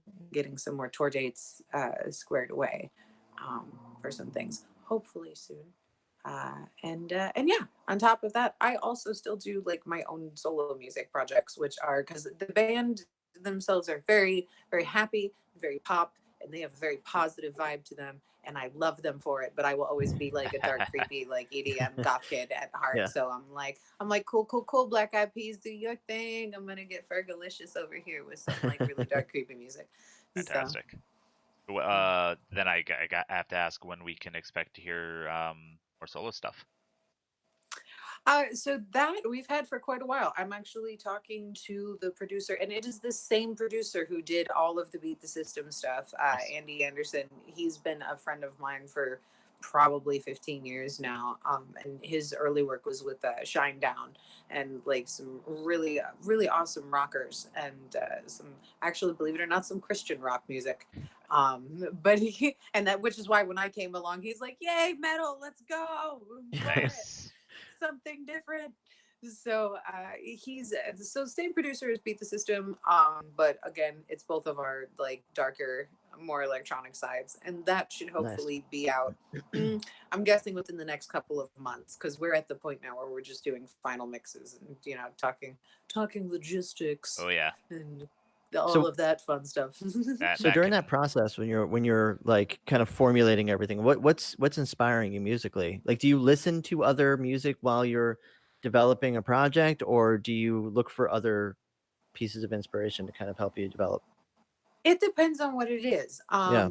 some more tour dates squared away for some things. Hopefully soon. And yeah, on top of that, I also still do like my own solo music projects, which are because the band themselves are very very happy, very pop, and they have a very positive vibe to them, and I love them for it. But I will always be like a dark, creepy, like EDM goth kid at heart. Yeah. So I'm like, cool, Black Eyed Peas, do your thing. I'm gonna get Fergalicious over here with some like really dark, creepy music. Fantastic. So, then I have to ask when we can expect to hear more solo stuff. So that we've had for quite a while. I'm actually talking to the producer, and it is the same producer who did all of the Beat the System stuff. Andy Anderson. He's been a friend of mine for probably 15 years now. And his early work was with Shine Down and like some really, really awesome rockers and some actually, believe it or not, some Christian rock music. But he and that, which is why when I came along, he's like, "Yay, metal, let's go!" Nice. Something different. So he's so same producer as Beat the System, but again, it's both of our like darker, more electronic sides, and that should hopefully be out. I'm guessing within the next couple of months, because we're at the point now where we're just doing final mixes and talking logistics. Oh yeah. And all of that fun stuff. So during that process, when you're like kind of formulating everything, what's inspiring you musically? Like, do you listen to other music while you're developing a project, or do you look for other pieces of inspiration to kind of help you develop? It depends on what it is. Yeah.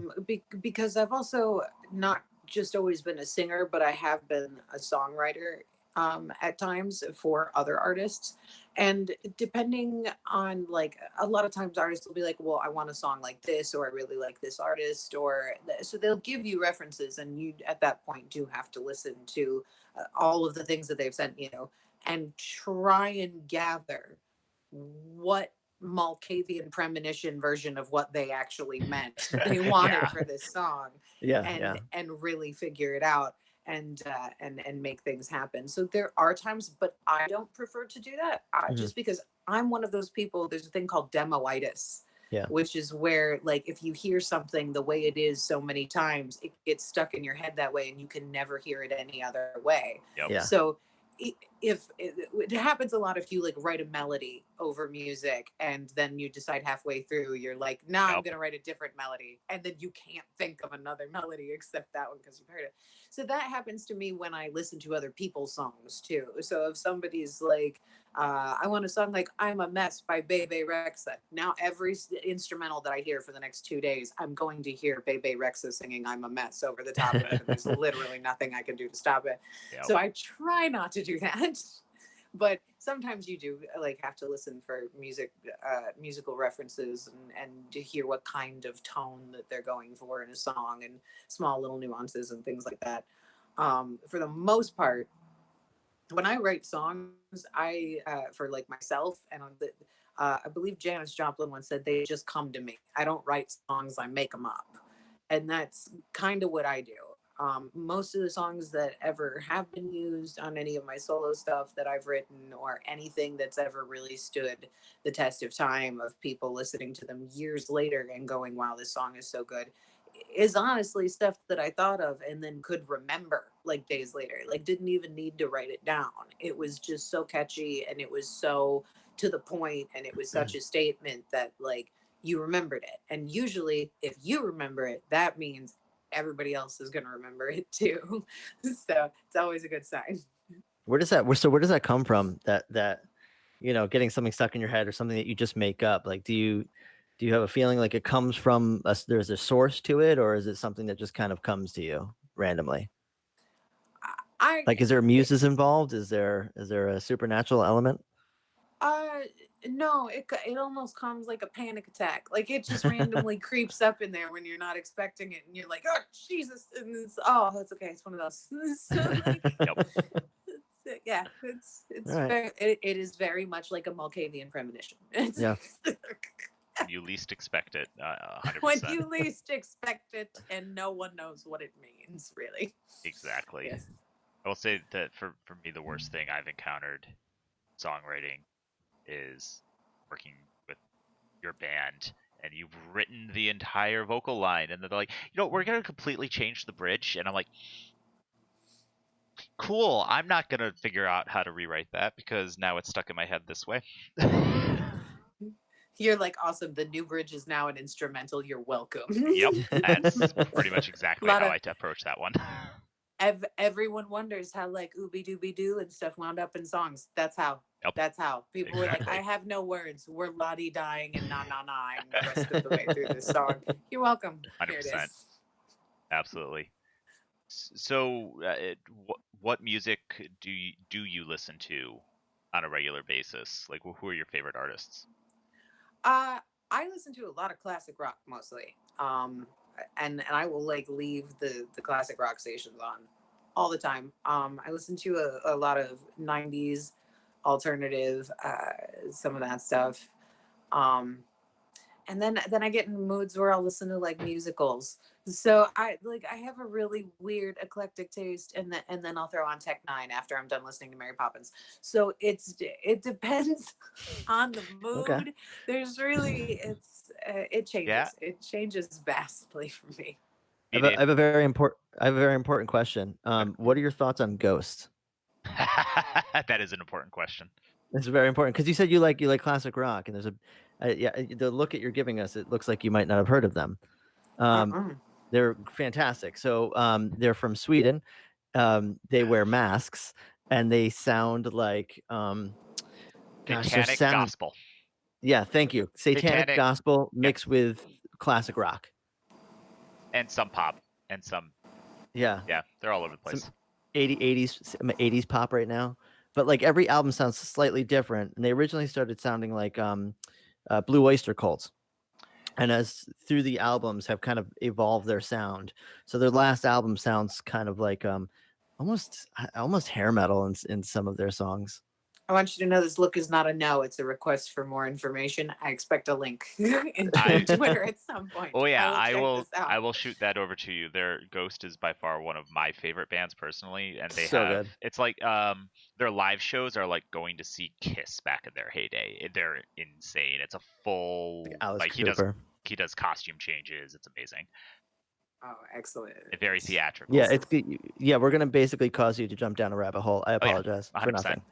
Because I've also not just always been a singer, but I have been a songwriter. at times for other artists. And depending on, like, a lot of times artists will be like, well, I want a song like this, or I really like this artist, or so they'll give you references, and you at that point do have to listen to all of the things that they've sent you and try and gather what Malkavian premonition version of what they actually meant they wanted Yeah. for this song, Yeah. and really figure it out, and make things happen. So there are times, but I don't prefer to do that, Mhm. just because I'm one of those people. There's a thing called demoitis, Yeah. which is where, like, if you hear something the way it is so many times, it gets stuck in your head that way, and you can never hear it any other way. Yep. Yeah. So if it happens a lot, if you like write a melody over music and then you decide halfway through you're like, nah, I'm Yep. gonna write a different melody, and then you can't think of another melody except that one because you've heard it. So that happens to me when I listen to other people's songs too. So if somebody's like, I want a song like I'm a Mess by Bebe Rexha, now every instrumental that I hear for the next 2 days, I'm going to hear Bebe Rexha singing I'm a Mess over the top of it, and there's literally nothing I can do to stop it. Yep. So I try not to do that, but sometimes you do, like, have to listen for musical references, and to hear what kind of tone that they're going for in a song, and small little nuances and things like that. For the most part, when I write songs, I for like myself, and I believe Janis Joplin once said, they just come to me. I don't write songs, I make them up, and that's kind of what I do. Most of the songs that ever have been used on any of my solo stuff that I've written, or anything that's ever really stood the test of time, of people listening to them years later and going, wow, this song is so good, is honestly stuff that I thought of and then could remember like days later. Like, didn't even need to write it down. It was just so catchy, and it was so to the point, and it was such a statement that, like, you remembered it. And usually if you remember it, that means everybody else is going to remember it too. So it's always a good sign. Where does that come from? That getting something stuck in your head, or something that you just make up. Like, do you have a feeling like it comes from there's a source to it, or is it something that just kind of comes to you randomly? Like, is there muses involved? Is there a supernatural element? No, it almost comes like a panic attack. Like, it just randomly creeps up in there when you're not expecting it, and you're like, oh Jesus, and that's okay. It's one of those. So, like, yeah, it's right. very, it is very much like a Malkavian premonition. Yeah. You least expect it, 100%. When you least expect it, and no one knows what it means, really. Exactly. Yes. I will say that for me, the worst thing I've encountered songwriting is working with your band, and you've written the entire vocal line, and they're like, we're going to completely change the bridge. And I'm like, cool, I'm not going to figure out how to rewrite that, because now it's stuck in my head this way. You're like, awesome, the new bridge is now an instrumental, you're welcome. Yep, that's pretty much exactly how I approach that one. Everyone wonders how, like, ooby dooby doo and stuff wound up in songs. That's how. Yep. That's how. People were like, I have no words. We're lottie dying and na na na the rest of the way through this song. You're welcome. 100%. Here it is. Absolutely. So, what music do you listen to on a regular basis? Like, who are your favorite artists? I listen to a lot of classic rock mostly. And I will, like, leave the classic rock stations on all the time. I listen to a lot of 90s alternative, some of that stuff. And then I get in moods where I'll listen to, like, musicals. So I have a really weird eclectic taste, and then I'll throw on Tech Nine after I'm done listening to Mary Poppins. So it depends on the mood. Okay. There's really it changes. Yeah. It changes vastly for me. I have a very important question. What are your thoughts on Ghost? That is an important question. It's very important, because you said you like classic rock, and there's the look that you're giving us, it looks like you might not have heard of them. They're fantastic. So they're from Sweden. They wear masks, and they sound like Satanic gospel. Yeah, thank you. Satanic gospel mixed with classic rock. And some pop, and some. Yeah. Yeah, they're all over the place. 80s pop right now. But like every album sounds slightly different, and they originally started sounding like Blue Oyster Cult, and as through the albums have kind of evolved their sound. So their last album sounds kind of like almost hair metal in some of their songs. I want you to know this look is not a no. It's a request for more information. I expect a link into Twitter at some point. Oh yeah, I will, I will shoot that over to you. Their Ghost is by far one of my favorite bands personally, and they So have good. it's like their live shows are like going to see Kiss back in their heyday. They're insane. It's a full Alice like Cooper. he does costume changes. It's amazing. Oh, excellent. Very theatrical. Yeah, it's we're gonna basically cause you to jump down a rabbit hole. I apologize for 100%. nothing.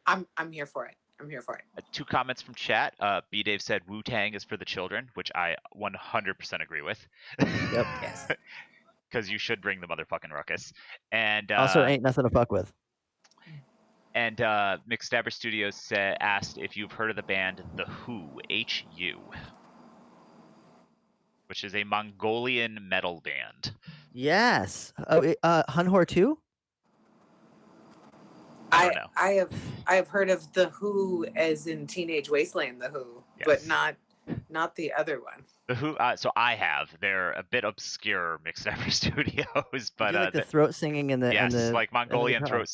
I'm here for it. I'm here for it. 2 comments from chat. B Dave said Wu-Tang is for the children, which I 100% agree with. Yep. Yes. Because you should bring the motherfucking ruckus. And Also, ain't nothing to fuck with. And McStabber Studios asked if you've heard of the band The Who, H-U, which is a Mongolian metal band. Yes. Oh, Hunhor too? I don't know. I have heard of The Who as in Teenage Wasteland, The Who, but not the other one. The Who, so I have. They're a bit obscure McStabber Studios, but like the throat singing and the yes, like Mongolian guitar.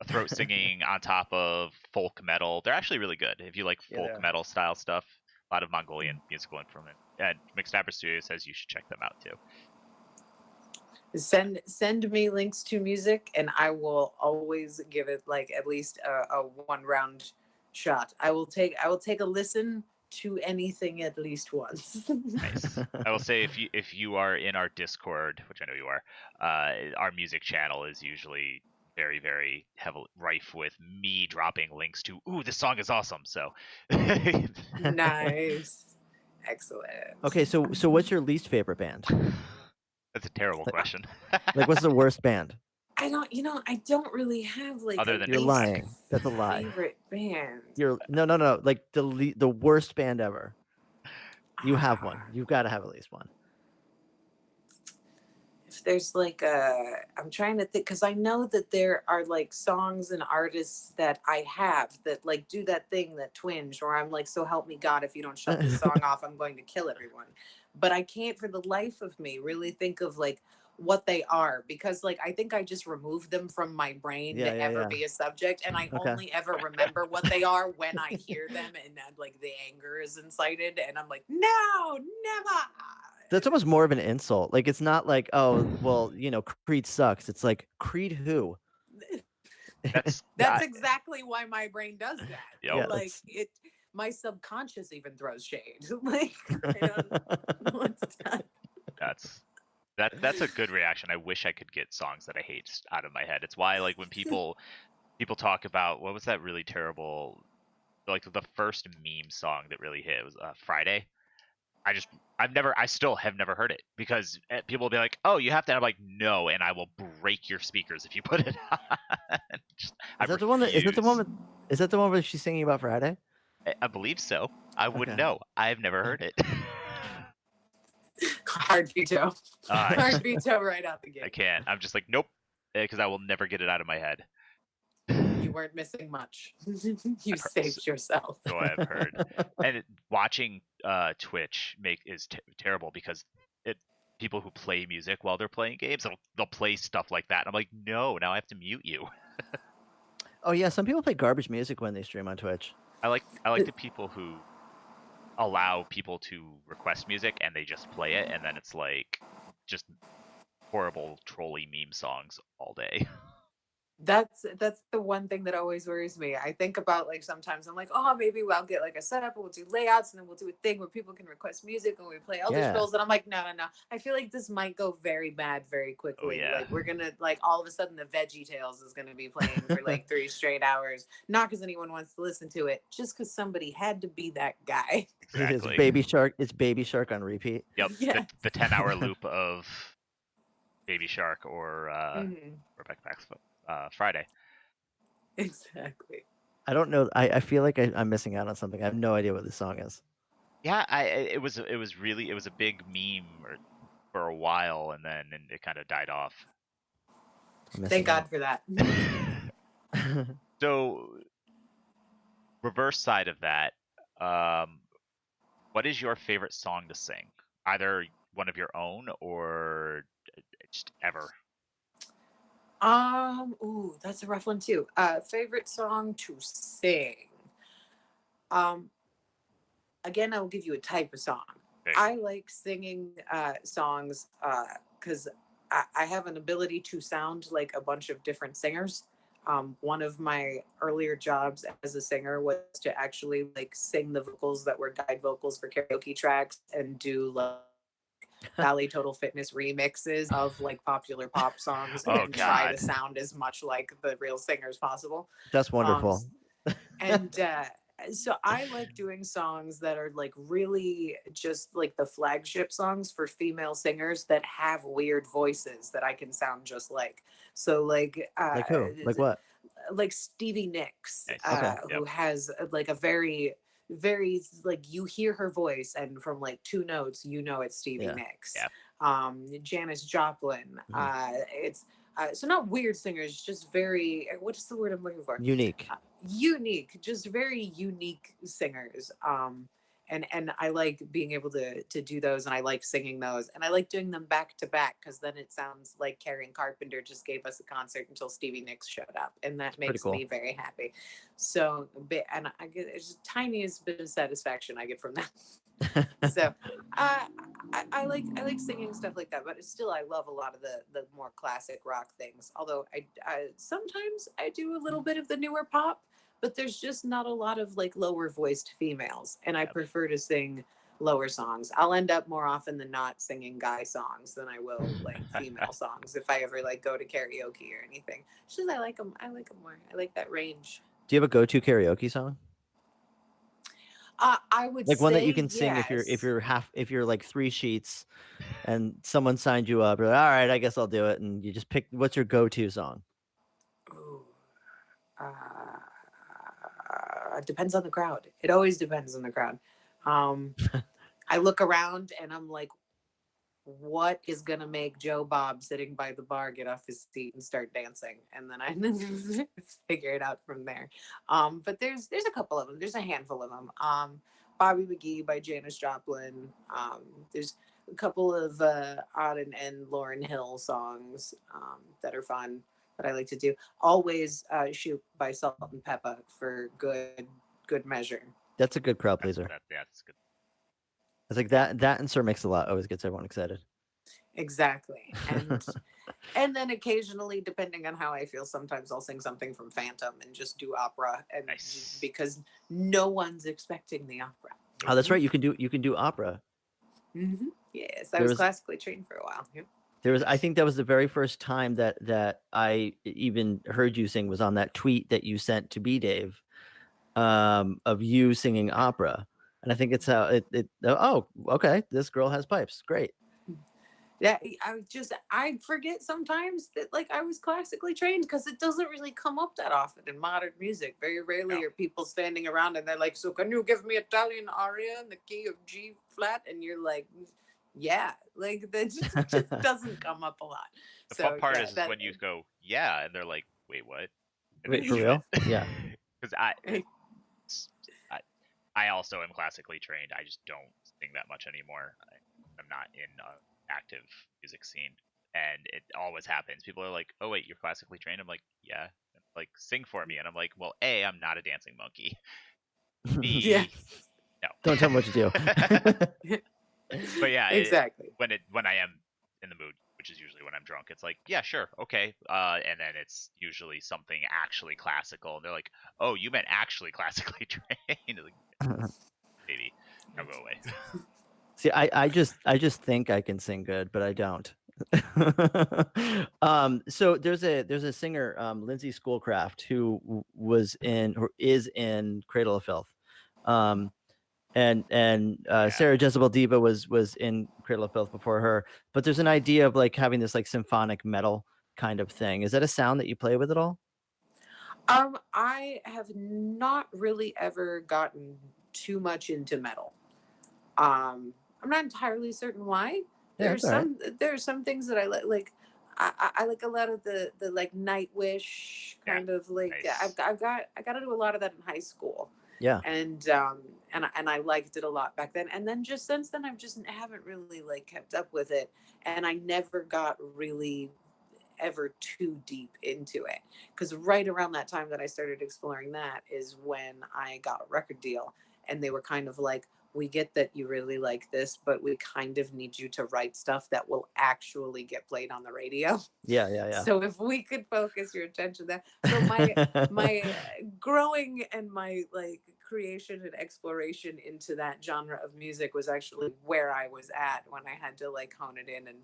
throat singing on top of folk metal. They're actually really good if you like folk metal style stuff. A lot of Mongolian musical influence. And McStabber Studios says you should check them out too. Send me links to music, and I will always give it like at least a 1 round shot. I will take a listen to anything at least once. Nice. I will say if you are in our Discord, which I know you are, our music channel is usually very, very heavily rife with me dropping links to, ooh, this song is awesome. So Nice. Excellent. Okay, so what's your least favorite band? That's a terrible question. Like, what's the worst band? I don't really have like Other than You're lying. That's a lie. favorite band. No. Like the worst band ever. You have one. You've got to have at least one. If there's like I'm trying to think, because I know that there are like songs and artists that I have that like do that thing, that twinge, where I'm like, so help me God, if you don't shut this song off, I'm going to kill everyone. But I can't for the life of me really think of like what they are, because like I think I just removed them from my brain to ever be a subject, and I only ever remember what they are when I hear them, and then like the anger is incited, and I'm like, no, never. That's almost more of an insult. Like, it's not like, oh, well, Creed sucks. It's like, Creed who? That's exactly why my brain does that. Yeah, like my subconscious even throws shade. Like, I don't know what's done. That's a good reaction. I wish I could get songs that I hate out of my head. It's why, like, when people talk about, what was that really terrible, like the first meme song that really hit was Friday. I still have never heard it, because people will be like, oh, you have to, and I'm like, no, and I will break your speakers if you put it on. Is that the one where she's singing about Friday? I believe so. I wouldn't know. I've never heard it. Hard veto. Hard veto right out the gate. I can't. I'm just like, nope, because I will never get it out of my head. You weren't missing much. You saved yourself. So I've heard. And watching Twitch is terrible, because people who play music while they're playing games, they'll play stuff like that. And I'm like, no, now I have to mute you. Oh yeah, some people play garbage music when they stream on Twitch. I like the people who allow people to request music and they just play it, and then it's like just horrible trolly meme songs all day. That's the one thing that always worries me. I think about, like, sometimes I'm like, oh, maybe I'll get like a setup and we'll do layouts, and then we'll do a thing where people can request music and we play Elder Scrolls, and I'm like, no. I feel like this might go very bad very quickly. Oh, yeah. Like, we're gonna, like, all of a sudden the Veggie Tales is gonna be playing for like 3 straight hours. Not because anyone wants to listen to it, just because somebody had to be that guy. Exactly. It's Baby Shark on repeat. Yep. Yes. The 10-hour loop of Baby Shark or Backpacks Friday. Exactly. I don't know. I feel like I'm missing out on something. I have no idea what this song is. Yeah, it was a big meme for a while, and then it kind of died off. Thank God for that. So, reverse side of that, what is your favorite song to sing? Either one of your own or just ever. Ooh, that's a rough one too. Favorite song to sing. Again, I will give you a type of song. I like singing songs because I have an ability to sound like a bunch of different singers. One of my earlier jobs as a singer was to actually like sing the vocals that were guide vocals for karaoke tracks and do like Ballet Total Fitness remixes of like popular pop songs and try to sound as much like the real singer as possible. That's wonderful. And so I like doing songs that are like really just like the flagship songs for female singers that have weird voices that I can sound just like. So like who? Like what? Like Stevie Nicks, Nice. who has like a very like you hear her voice and from like two notes you know it's Stevie Nicks. Janis Joplin. It's so not weird singers, just very, what is the word I'm looking for? Unique. Unique, just very unique singers. And I like being able to do those, and I like singing those, and I like doing them back to back because then it sounds like Carrie and Carpenter just gave us a concert until Stevie Nicks showed up, and that makes me very happy. So, and I get it's the tiniest bit of satisfaction I get from that. So I like singing stuff like that, but still I love a lot of the more classic rock things. Although I sometimes I do a little bit of the newer pop, but there's just not a lot of like lower voiced females, and I prefer to sing lower songs. I'll end up more often than not singing guy songs than I will like female songs if I ever like go to karaoke or anything. It's just I like them more. I like that range. Do you have a go-to karaoke song? I would like one that you say can sing yes. if you're like 3 sheets and someone signed you up. You're like, all right, I guess I'll do it, and you just pick. What's your go-to song? Ooh, it depends on the crowd. It always depends on the crowd. I look around and I'm like, what is gonna make Joe Bob sitting by the bar get off his seat and start dancing? And then I figure it out from there. But there's a couple of them. There's a handful of them. Bobby McGee by Janis Joplin. There's a couple of odd and end Lauryn Hill songs that are fun that I like to do. Always Shoot by Salt and Peppa for good measure. That's a good crowd pleaser. That's good. It's like that and Sir Mix-a-Lot always gets everyone excited. Exactly. And then occasionally, depending on how I feel, sometimes I'll sing something from Phantom and just do opera, and because no one's expecting the opera. Oh, that's right. You can do opera. Mm-hmm. Yes, I was classically trained for a while. Yeah. I think that was the very first time that I even heard you sing was on that tweet that you sent to B Dave, of you singing opera. And I think it's how it. Oh, okay. This girl has pipes. Great. Yeah, I forget sometimes that like I was classically trained because it doesn't really come up that often in modern music. Very rarely are people standing around and they're like, "So can you give me Italian aria in the key of G flat?" And you're like, "Yeah," like that just doesn't come up a lot. The fun part is when you go, "Yeah," and they're like, "Wait, what?" And wait, for real? Yeah. Because I also am classically trained. I just don't sing that much anymore. I'm not in an active music scene, and it always happens. People are like, "Oh wait, you're classically trained?" I'm like, "Yeah." Like, sing for me, and I'm like, "Well, A, I'm not a dancing monkey. B, no. Don't tell me what to do. But yeah, exactly. When I am in the mood, which is usually when I'm drunk, it's like, yeah, sure, okay. And then it's usually something actually classical, and they're like, "Oh, you meant actually classically trained?" Like, maybe I'll go away. See, I just think I can sing good, but I don't. So there's a singer, Lindsay Schoolcraft, who is in Cradle of Filth, and Sarah Jezebel Diva was in Cradle of Filth before her. But there's an idea of like having this like symphonic metal kind of thing. Is that a sound that you play with at all? I have not really ever gotten too much into metal. I'm not entirely certain why. There are some things that I like. I like a lot of the like Nightwish kind of like. Nice. I got to do a lot of that in high school. Yeah. And I liked it a lot back then. And then just since then, I've just haven't really like kept up with it, and I never got really ever too deep into it, because right around that time that I started exploring that is when I got a record deal, and they were kind of like, we get that you really like this, but we kind of need you to write stuff that will actually get played on the radio. Yeah. So if we could focus your attention there. So my growing and my like creation and exploration into that genre of music was actually where I was at when I had to like hone it in and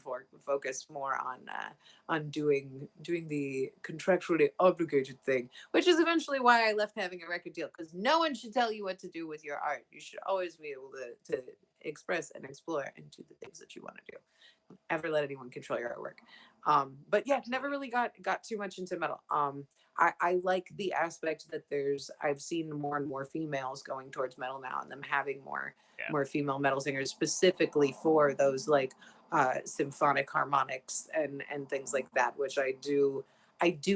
focus more on doing the contractually obligated thing, which is eventually why I left having a record deal, because no one should tell you what to do with your art. You should always be able to express and explore and do the things that you want to do. Don't ever let anyone control your artwork. But yeah, never really got too much into metal. I like the aspect that I've seen more and more females going towards metal now, and them having more female metal singers specifically for those like symphonic harmonics and things like that, which I do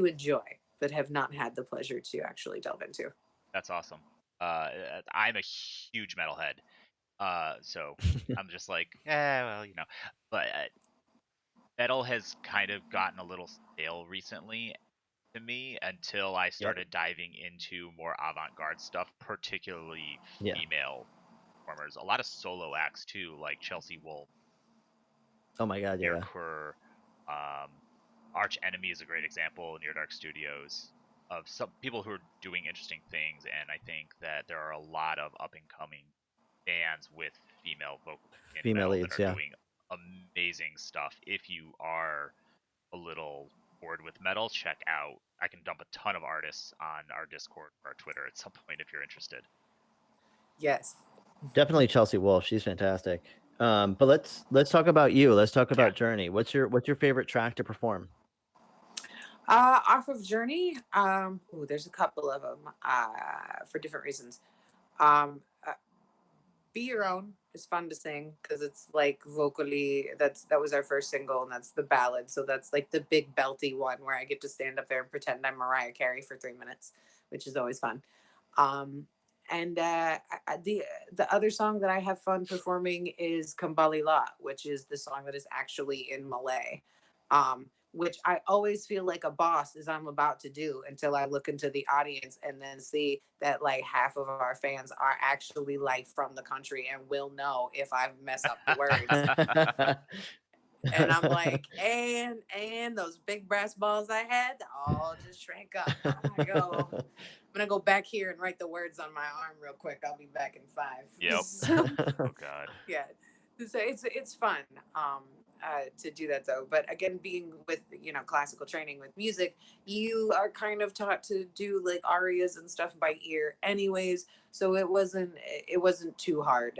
enjoy, but have not had the pleasure to actually delve into. That's awesome. I'm a huge metalhead. So I'm just like, well, but metal has kind of gotten a little stale recently to me until I started diving into more avant-garde stuff, particularly female performers. A lot of solo acts too, like Chelsea Wolfe. Oh my God, yeah. Kerr, Arch Enemy is a great example. Near Dark Studios, of some people who are doing interesting things, and I think that there are a lot of up and coming bands with female vocals in metal leads, that are doing amazing stuff. If you are a little bored with metal, check out. I can dump a ton of artists on our Discord or our Twitter at some point if you're interested. Yes, definitely Chelsea Wolfe. She's fantastic. But let's talk about you. Let's talk about Journey. What's your favorite track to perform? Off of Journey, there's a couple of them for different reasons. Be Your Own is fun to sing because it's like vocally, that was our first single, and that's the ballad, so that's like the big belty one where I get to stand up there and pretend I'm Mariah Carey for 3 minutes, which is always fun. And the other song that I have fun performing is Kambali La, which is the song that is actually in Malay, which I always feel like a boss as I'm about to do until I look into the audience and then see that like half of our fans are actually like from the country and will know if I mess up the words. And I'm like, and those big brass balls I had all just shrank up. I'm gonna go back here and write the words on my arm real quick. I'll be back in 5. Yep. So, oh God. Yeah. So it's fun to do that though. But again, being with classical training with music, you are kind of taught to do like arias and stuff by ear, anyways. So it wasn't too hard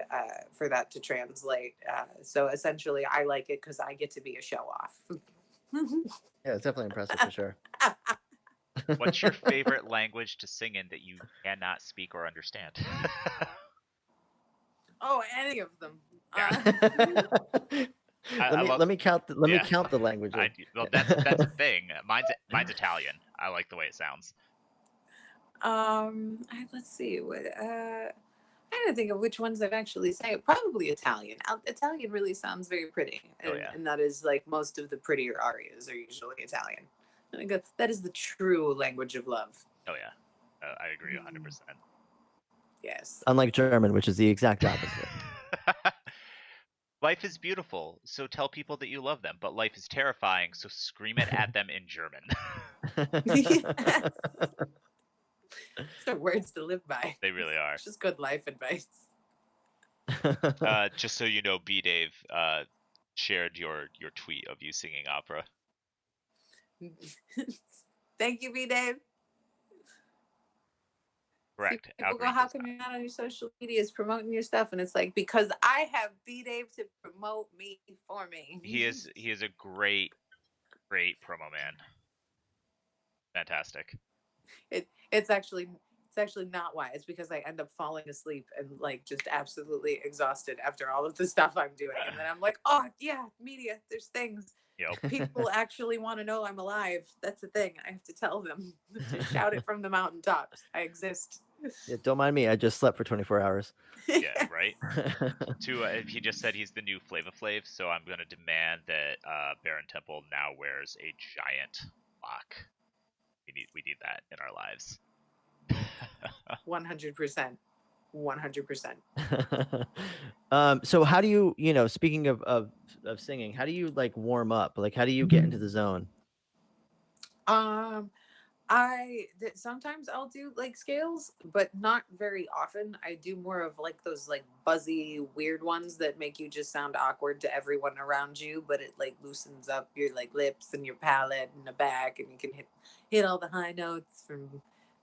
for that to translate. So essentially, I like it because I get to be a show off. Yeah, it's definitely impressive for sure. What's your favorite language to sing in that you cannot speak or understand? Oh, any of them. Let me count the languages. Well, that's the thing. Mine's Italian. I like the way it sounds. Let's see. I don't think of which ones I've actually said. Probably Italian. Italian really sounds very pretty, and that is like most of the prettier arias are usually Italian. I think that is the true language of love. Oh yeah, I agree 100%. Yes. Unlike German, which is the exact opposite. Life is beautiful, so tell people that you love them. But life is terrifying, so scream it at them in German. Yes. Those are words to live by. They really are. It's just good life advice. Just so you know, B Dave shared your tweet of you singing opera. Thank you, B Dave. Correct. People go, how come you're not on your social medias promoting your stuff? And it's like, because I have B Dave to promote me for me. He is a great promo man. Fantastic. It's actually not why. It's because I end up falling asleep and like just absolutely exhausted after all of the stuff I'm doing. And then I'm like, oh yeah, media, there's things. Yep. People actually want to know I'm alive. That's the thing. I have to tell them to shout it from the mountaintops. I exist. Yeah, don't mind me. I just slept for 24 hours. Yeah, right. He just said he's the new Flava Flav, so I'm gonna demand that Baron Temple now wears a giant lock. We need that in our lives. 100%. 100%. So how do you, speaking of singing, how do you like warm up? Like, how do you get into the zone? Um, sometimes I'll do like scales, but not very often. I do more of like those like buzzy, weird ones that make you just sound awkward to everyone around you, but it like loosens up your like lips and your palate and the back, and you can hit all the high notes from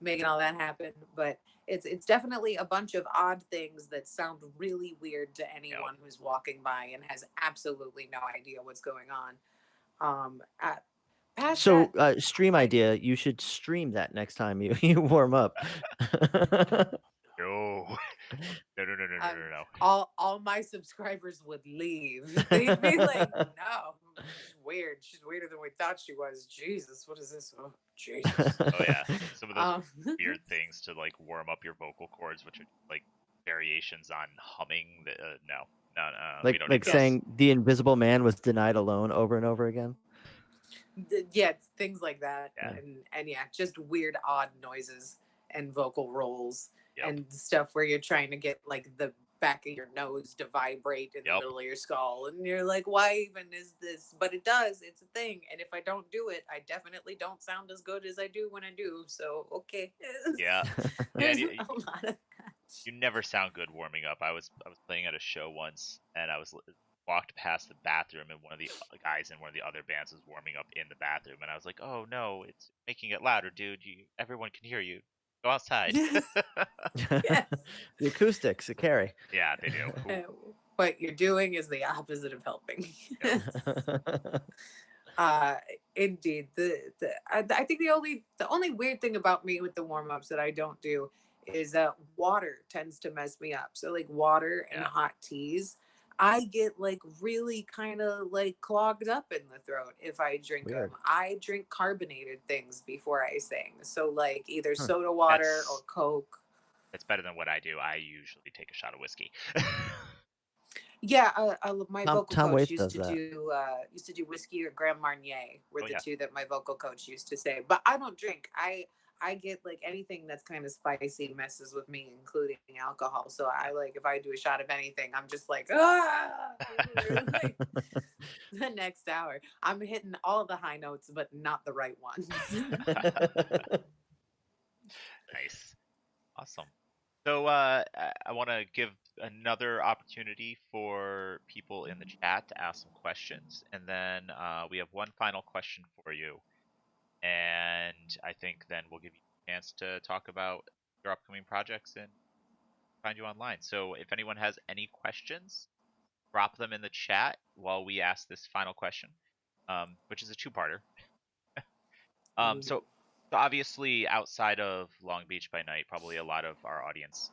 making all that happen. But it's definitely a bunch of odd things that sound really weird to anyone who's walking by and has absolutely no idea what's going on. Past So, that, stream idea, you should stream that next time you warm up. No. No. all my subscribers would leave. They'd be like, "No, she's weird. She's weirder than we thought she was. Jesus, what is this? Oh, Jesus." Oh yeah, some of those Um, weird things to like warm up your vocal cords, which are like variations on humming. No, we Like don't like need those. saying the Invisible Man was denied a loan over and over again. yeah, it's things like that, Yeah. and yeah, just weird, odd noises and vocal rolls Yep. and stuff where you're trying to get like the back of your nose to vibrate in the Yep. middle of your skull, and you're like, why even is this? But it does. It's a thing, and if I don't do it, I definitely don't sound as good as I do when I do. So okay. Yeah. There's Yeah, a lot of that. You never sound good warming up. I was playing at a show once, and I walked past the bathroom, and one of the guys in one of the other bands was warming up in the bathroom, and I was like, "Oh no, it's making it louder, dude! Everyone can hear you. Go outside." Yes. The acoustics carry. Yeah, they do. What you're doing is the opposite of helping. Yep. Indeed. I think the only weird thing about me with the warm ups that I don't do is that water tends to mess me up. So like water and Yeah. hot teas, I get like really kind of like clogged up in the throat if I drink Weird. them. I drink carbonated things before I sing. So like either soda water or Coke. That's better than what I do. I usually take a shot of whiskey. Yeah, my vocal Tom coach Waits used does to that. do whiskey or Grand Marnier were Oh, the yeah. two that my vocal coach used to say. But I don't drink. I get like anything that's kind of spicy messes with me, including alcohol. So I like if I do a shot of anything, I'm just like like, the next hour. I'm hitting all the high notes, but not the right ones. Nice. Awesome. So I want to give another opportunity for people in the chat to ask some questions, and then we have one final question for you, and I think then we'll give you a chance to talk about your upcoming projects and find you online. So if anyone has any questions, drop them in the chat while we ask this final question, which is a two-parter. So obviously, outside of Long Beach by Night, probably a lot of our audience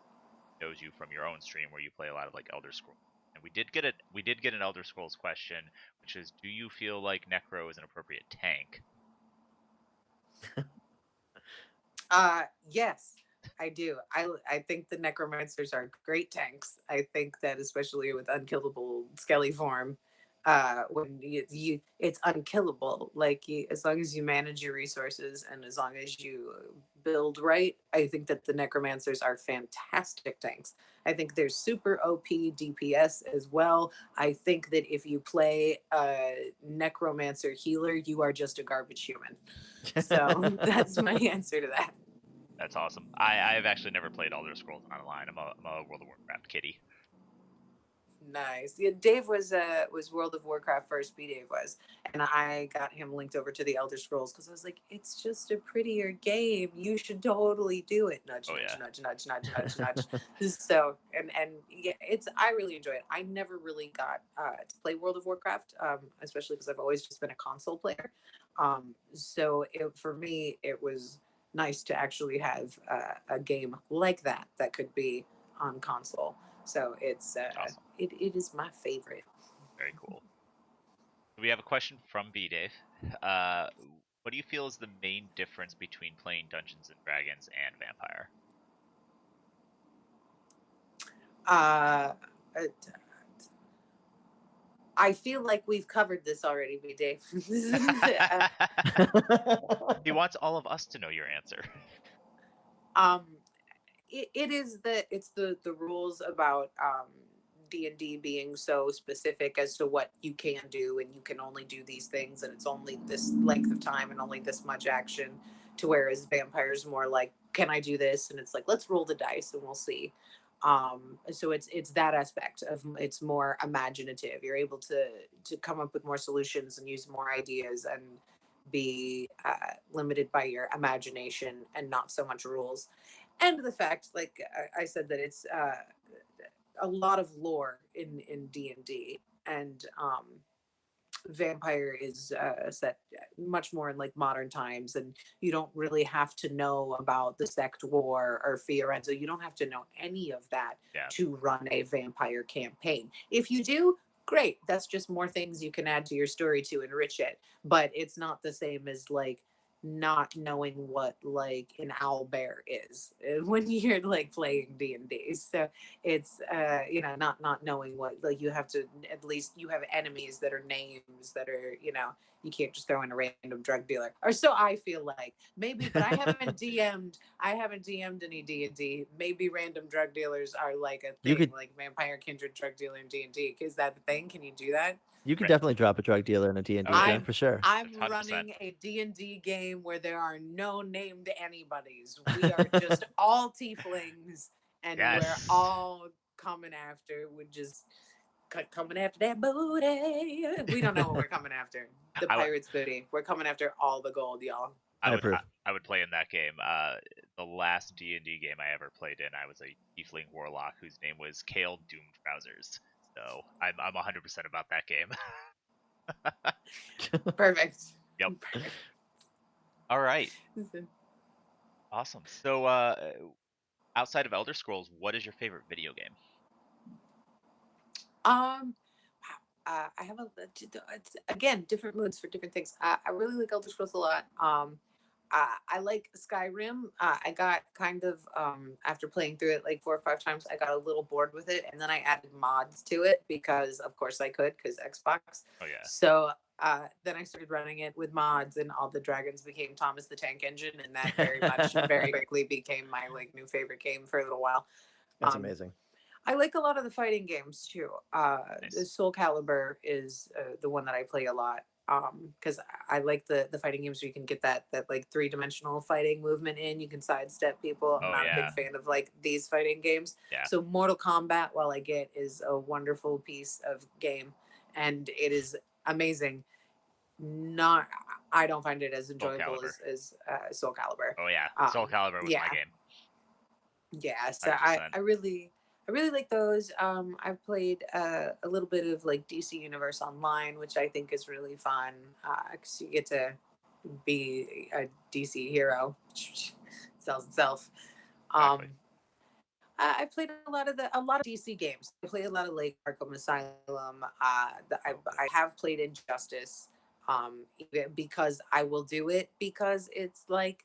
knows you from your own stream where you play a lot of like Elder Scrolls. And we did get an Elder Scrolls question, which is, do you feel like Necro is an appropriate tank? Yes, I do. I think the necromancers are great tanks. I think that especially with unkillable skelly form, when it's unkillable. Like as long as you manage your resources and as long as you build right, I think that the necromancers are fantastic tanks. I think they're super OP DPS as well. I think that if you play a necromancer healer, you are just a garbage human. So that's my answer to that. That's awesome. I've actually never played Elder Scrolls Online. I'm a World of Warcraft kitty. Nice. Yeah, Dave was World of Warcraft first. B Dave was, and I got him linked over to the Elder Scrolls because I was like, it's just a prettier game. You should totally do it. Nudge, Oh, nudge, yeah. nudge, nudge, nudge, nudge, nudge. So and yeah, I really enjoy it. I never really got to play World of Warcraft, especially because I've always just been a console player. So for me, it was nice to actually have a game like that that could be on console. So it's Awesome. it is my favorite. Very cool. We have a question from B Dave. What do you feel is the main difference between playing Dungeons and Dragons and Vampire? I feel like we've covered this already, B Dave. He wants all of us to know your answer. It's the rules about D&D being so specific as to what you can do, and you can only do these things, and it's only this length of time and only this much action, to whereas vampires more like, can I do this? And it's like, let's roll the dice and we'll see. So it's that aspect of, it's more imaginative. You're able to come up with more solutions and use more ideas and be limited by your imagination and not so much rules. And the fact, like I said, that it's a lot of lore in D&D, and vampire is set much more in like modern times, and you don't really have to know about the sect war or Fiorenzo. You don't have to know any of that to run a vampire campaign. If you do, great, that's just more things you can add to your story to enrich it, but it's not the same as like not knowing what like an owl bear is when you're like playing D&D. So it's not knowing what, like, you have to, at least you have enemies that are names that are, you can't just throw in a random drug dealer, or so I feel like. Maybe, but I haven't DM'd any D&D. Maybe random drug dealers are like a thing, like vampire kindred drug dealer in D&D. Is that the thing? Can you do that? You could definitely drop a drug dealer in a D&D game for sure. I'm 100%. running a D&D game where there are no named anybodies. We are just all tieflings, and we're all coming after. We're just coming after that booty. We don't know what we're coming after. The pirate's booty. We're coming after all the gold, y'all. I would play in that game. The last D&D game I ever played in, I was a tiefling warlock whose name was Kale Doom Trousers. So I'm 100% about that game. Perfect. Yep. Perfect. All right. Awesome. So outside of Elder Scrolls, what is your favorite video game? I have again, different moods for different things. I really like Elder Scrolls a lot. I like Skyrim. I got kind of, after playing through it like 4 or 5 times, I got a little bored with it, and then I added mods to it because, of course, I could, because Xbox. Oh yeah. So then I started running it with mods, and all the dragons became Thomas the Tank Engine, and that very quickly became my like new favorite game for a little while. That's amazing. I like a lot of the fighting games too. Nice. The Soul Calibur is the one that I play a lot, because I like the fighting games where you can get that like 3-dimensional fighting movement in. You can sidestep people. I'm not a big fan of like these fighting games. Yeah. So Mortal Kombat, while I get, is a wonderful piece of game, and it is amazing. I don't find it as enjoyable as Soul Calibur. Oh yeah, Soul Calibur was my game. Yeah, so I really like those. I've played a little bit of like DC Universe Online, which I think is really fun, because you get to be a DC hero. Sells itself. Exactly. I played a lot of DC games. I played a lot of like Arkham Asylum. I have played Injustice, even because I will do it because it's like,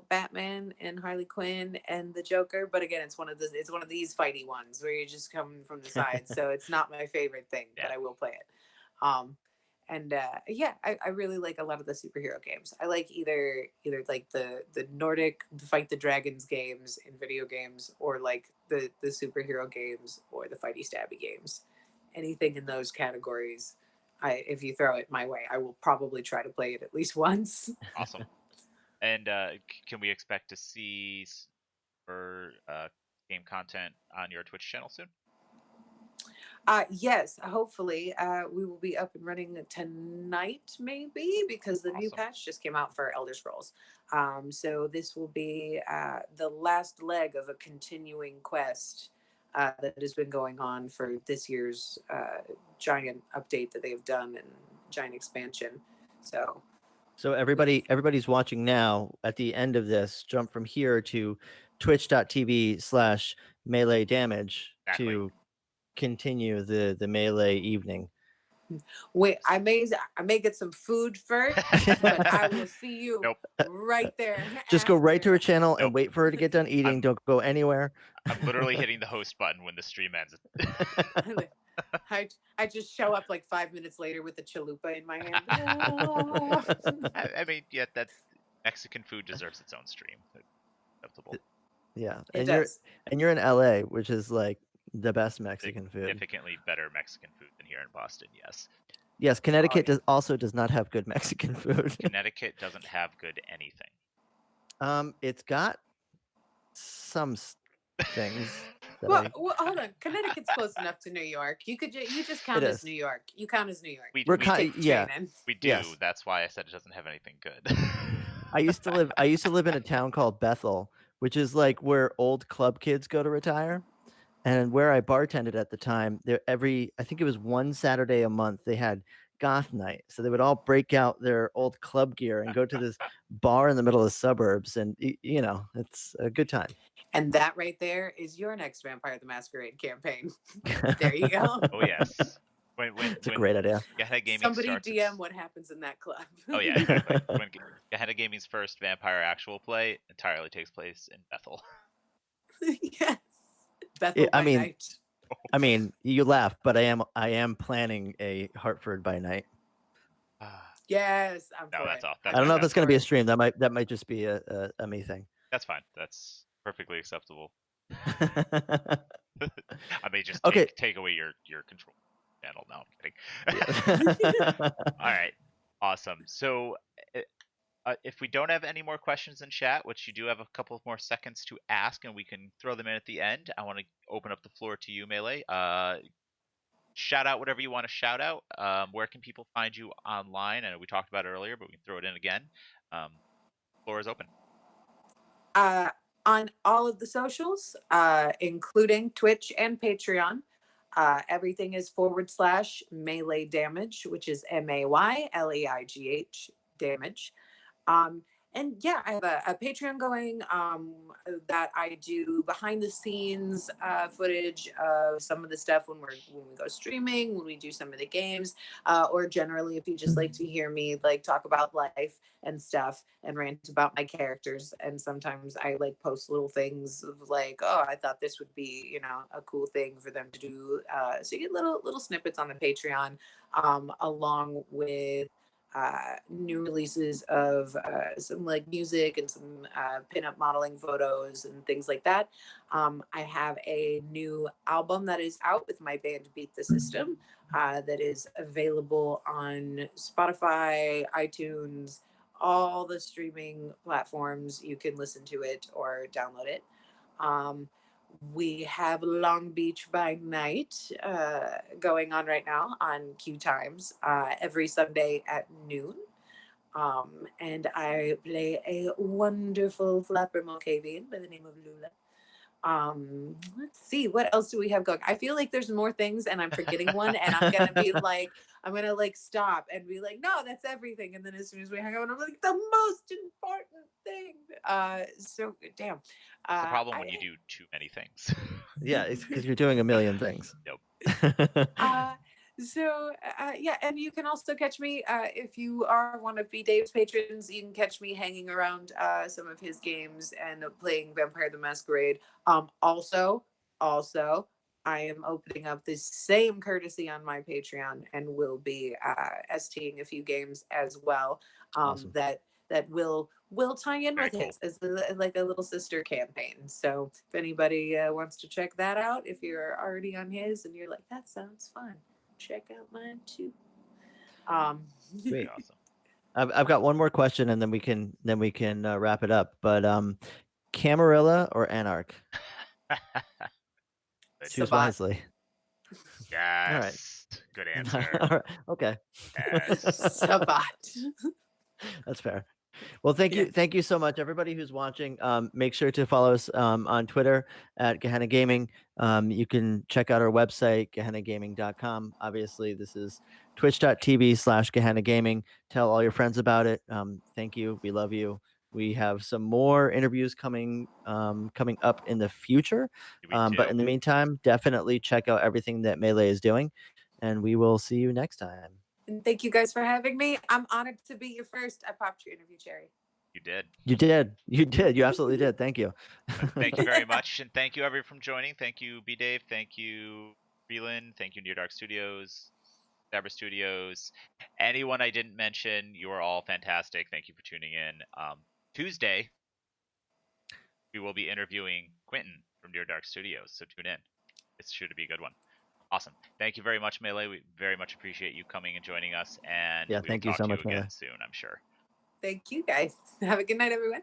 Batman and Harley Quinn and the Joker. But again, it's one of these fighty ones where you're just coming from the side. So it's not my favorite thing, but I will play it. I really like a lot of the superhero games. I like either like the Nordic Fight the Dragons games in video games, or like the superhero games, or the fighty stabby games. Anything in those categories, if you throw it my way, I will probably try to play it at least once. Awesome. And can we expect to see for game content on your Twitch channel soon? Yes, hopefully. We will be up and running tonight, maybe, because the new patch just came out for Elder Scrolls. So this will be the last leg of a continuing quest that has been going on for this year's giant update that they've done, and giant expansion. So everybody's watching now. At the end of this, jump from here to twitch.tv/melee damage to continue the melee evening. Wait, I may get some food first, but I will see you Nope. right there. Just go right to her channel and Nope. wait for her to get done eating. I'm- Don't go anywhere. I'm literally hitting the host button when the stream ends. I just show up like 5 minutes later with a chalupa in my hand. I mean, yeah, that Mexican food deserves its own stream. Acceptable. Yeah, It and does. you're in LA, which is like the best Mexican food. Significantly better Mexican food than here in Boston. Yes. Yes, Connecticut yeah. also does not have good Mexican food. Connecticut doesn't have good anything. It's got some things. That Well, hold on. Connecticut's close enough to New York. You just count It as is. New York. You count as New York. We Take the yeah. train in. We do. Yes. That's why I said it doesn't have anything good. I used to live in a town called Bethel, which is like where old club kids go to retire. And where I bartended at the time, I think it was one Saturday a month, they had goth night. So they would all break out their old club gear and go to this bar in the middle of the suburbs. And, you know, it's a good time. And that right there is your next Vampire the Masquerade campaign. There you go. Oh, yes. It's a great idea. Gehenna Gaming Somebody starts DM what happens in that club. Oh, yeah, exactly. When Gehenna Gaming's first vampire actual play entirely takes place in Bethel. Yes. Bethel by night. I mean, you laugh, but I am planning a Hartford by night. Yes, I'm No, for that's it. all. I don't know if that's going to be a stream. That might just be a me thing. That's fine. That's perfectly acceptable. I may just take away your control channel. No, I'm kidding. All right, awesome. So if we don't have any more questions in chat, which you do have a couple of more seconds to ask, and we can throw them in at the end, I want to open up the floor to you, Melee. Shout out whatever you want to shout out. Where can people find you online? I know we talked about it earlier, but we can throw it in again. Floor is open. On all of the socials, including Twitch and Patreon, everything is / Melee Damage, which is MAYLEIGH damage. And yeah, I have a Patreon going that I do behind the scenes footage of some of the stuff when we go streaming, when we do some of the games, or generally if you just like to hear me like talk about life and stuff and rant about my characters. And sometimes I like post little things of like, oh, I thought this would be, you know, a cool thing for them to do. So you get little snippets on the Patreon, along with new releases of some like music and some pinup modeling photos and things like that. I have a new album that is out with my band Beat the System that is available on Spotify, iTunes, all the streaming platforms. You can listen to it or download it. We have Long Beach by Night going on right now on Q Times every Sunday at noon. And I play a wonderful flapper Malkavian by the name of Lula. Let's see, what else do we have going? I feel like there's more things and I'm forgetting one, and I'm gonna be like, I'm gonna like stop and be like, no, that's everything. And then as soon as we hang out, I'm like, the most important thing. So damn. It's the problem when you do too many things. Yeah, it's because you're doing a million things. Nope. So yeah, and you can also catch me if you are one of B Dave's patrons. You can catch me hanging around some of his games and playing Vampire the Masquerade. Also, I am opening up the same courtesy on my Patreon and will be STing a few games as well. Awesome. That will tie in Very with cool. his as like a little sister campaign. So if anybody wants to check that out, if you're already on his and you're like, that sounds fun, check out mine too. Great. Awesome. I've got one more question, and then we can wrap it up. But Camarilla or Anarch? Choose wisely. Yes. All right. Good answer. All right. Okay. Yes. Sabat. That's fair. Well, thank you so much, everybody who's watching. Make sure to follow us on Twitter at Gehenna Gaming. You can check out our website, gehennagaming.com. Obviously, this is twitch.tv/Gehenna Gaming. Tell all your friends about it. Thank you. We love you. We have some more interviews coming up in the future. But in the meantime, definitely check out everything that Melee is doing. and we will see you next time. And thank you guys for having me. I'm honored to be your first. I popped your interview cherry. You did. You did. You did. You absolutely did. Thank you. Thank you very much, and thank you everyone from joining. Thank you, B Dave. Thank you, Reelan. Thank you, Near Dark Studios, Dabber Studios. Anyone I didn't mention, you are all fantastic. Thank you for tuning in. Tuesday, we will be interviewing Quentin from Near Dark Studios, so tune in. It's sure to be a good one. Awesome. Thank you very much, Melee. We very much appreciate you coming and joining us, and Yeah, we thank will you talk so to much, you again Melee. soon, I'm sure. Thank you guys. Have a good night, everyone.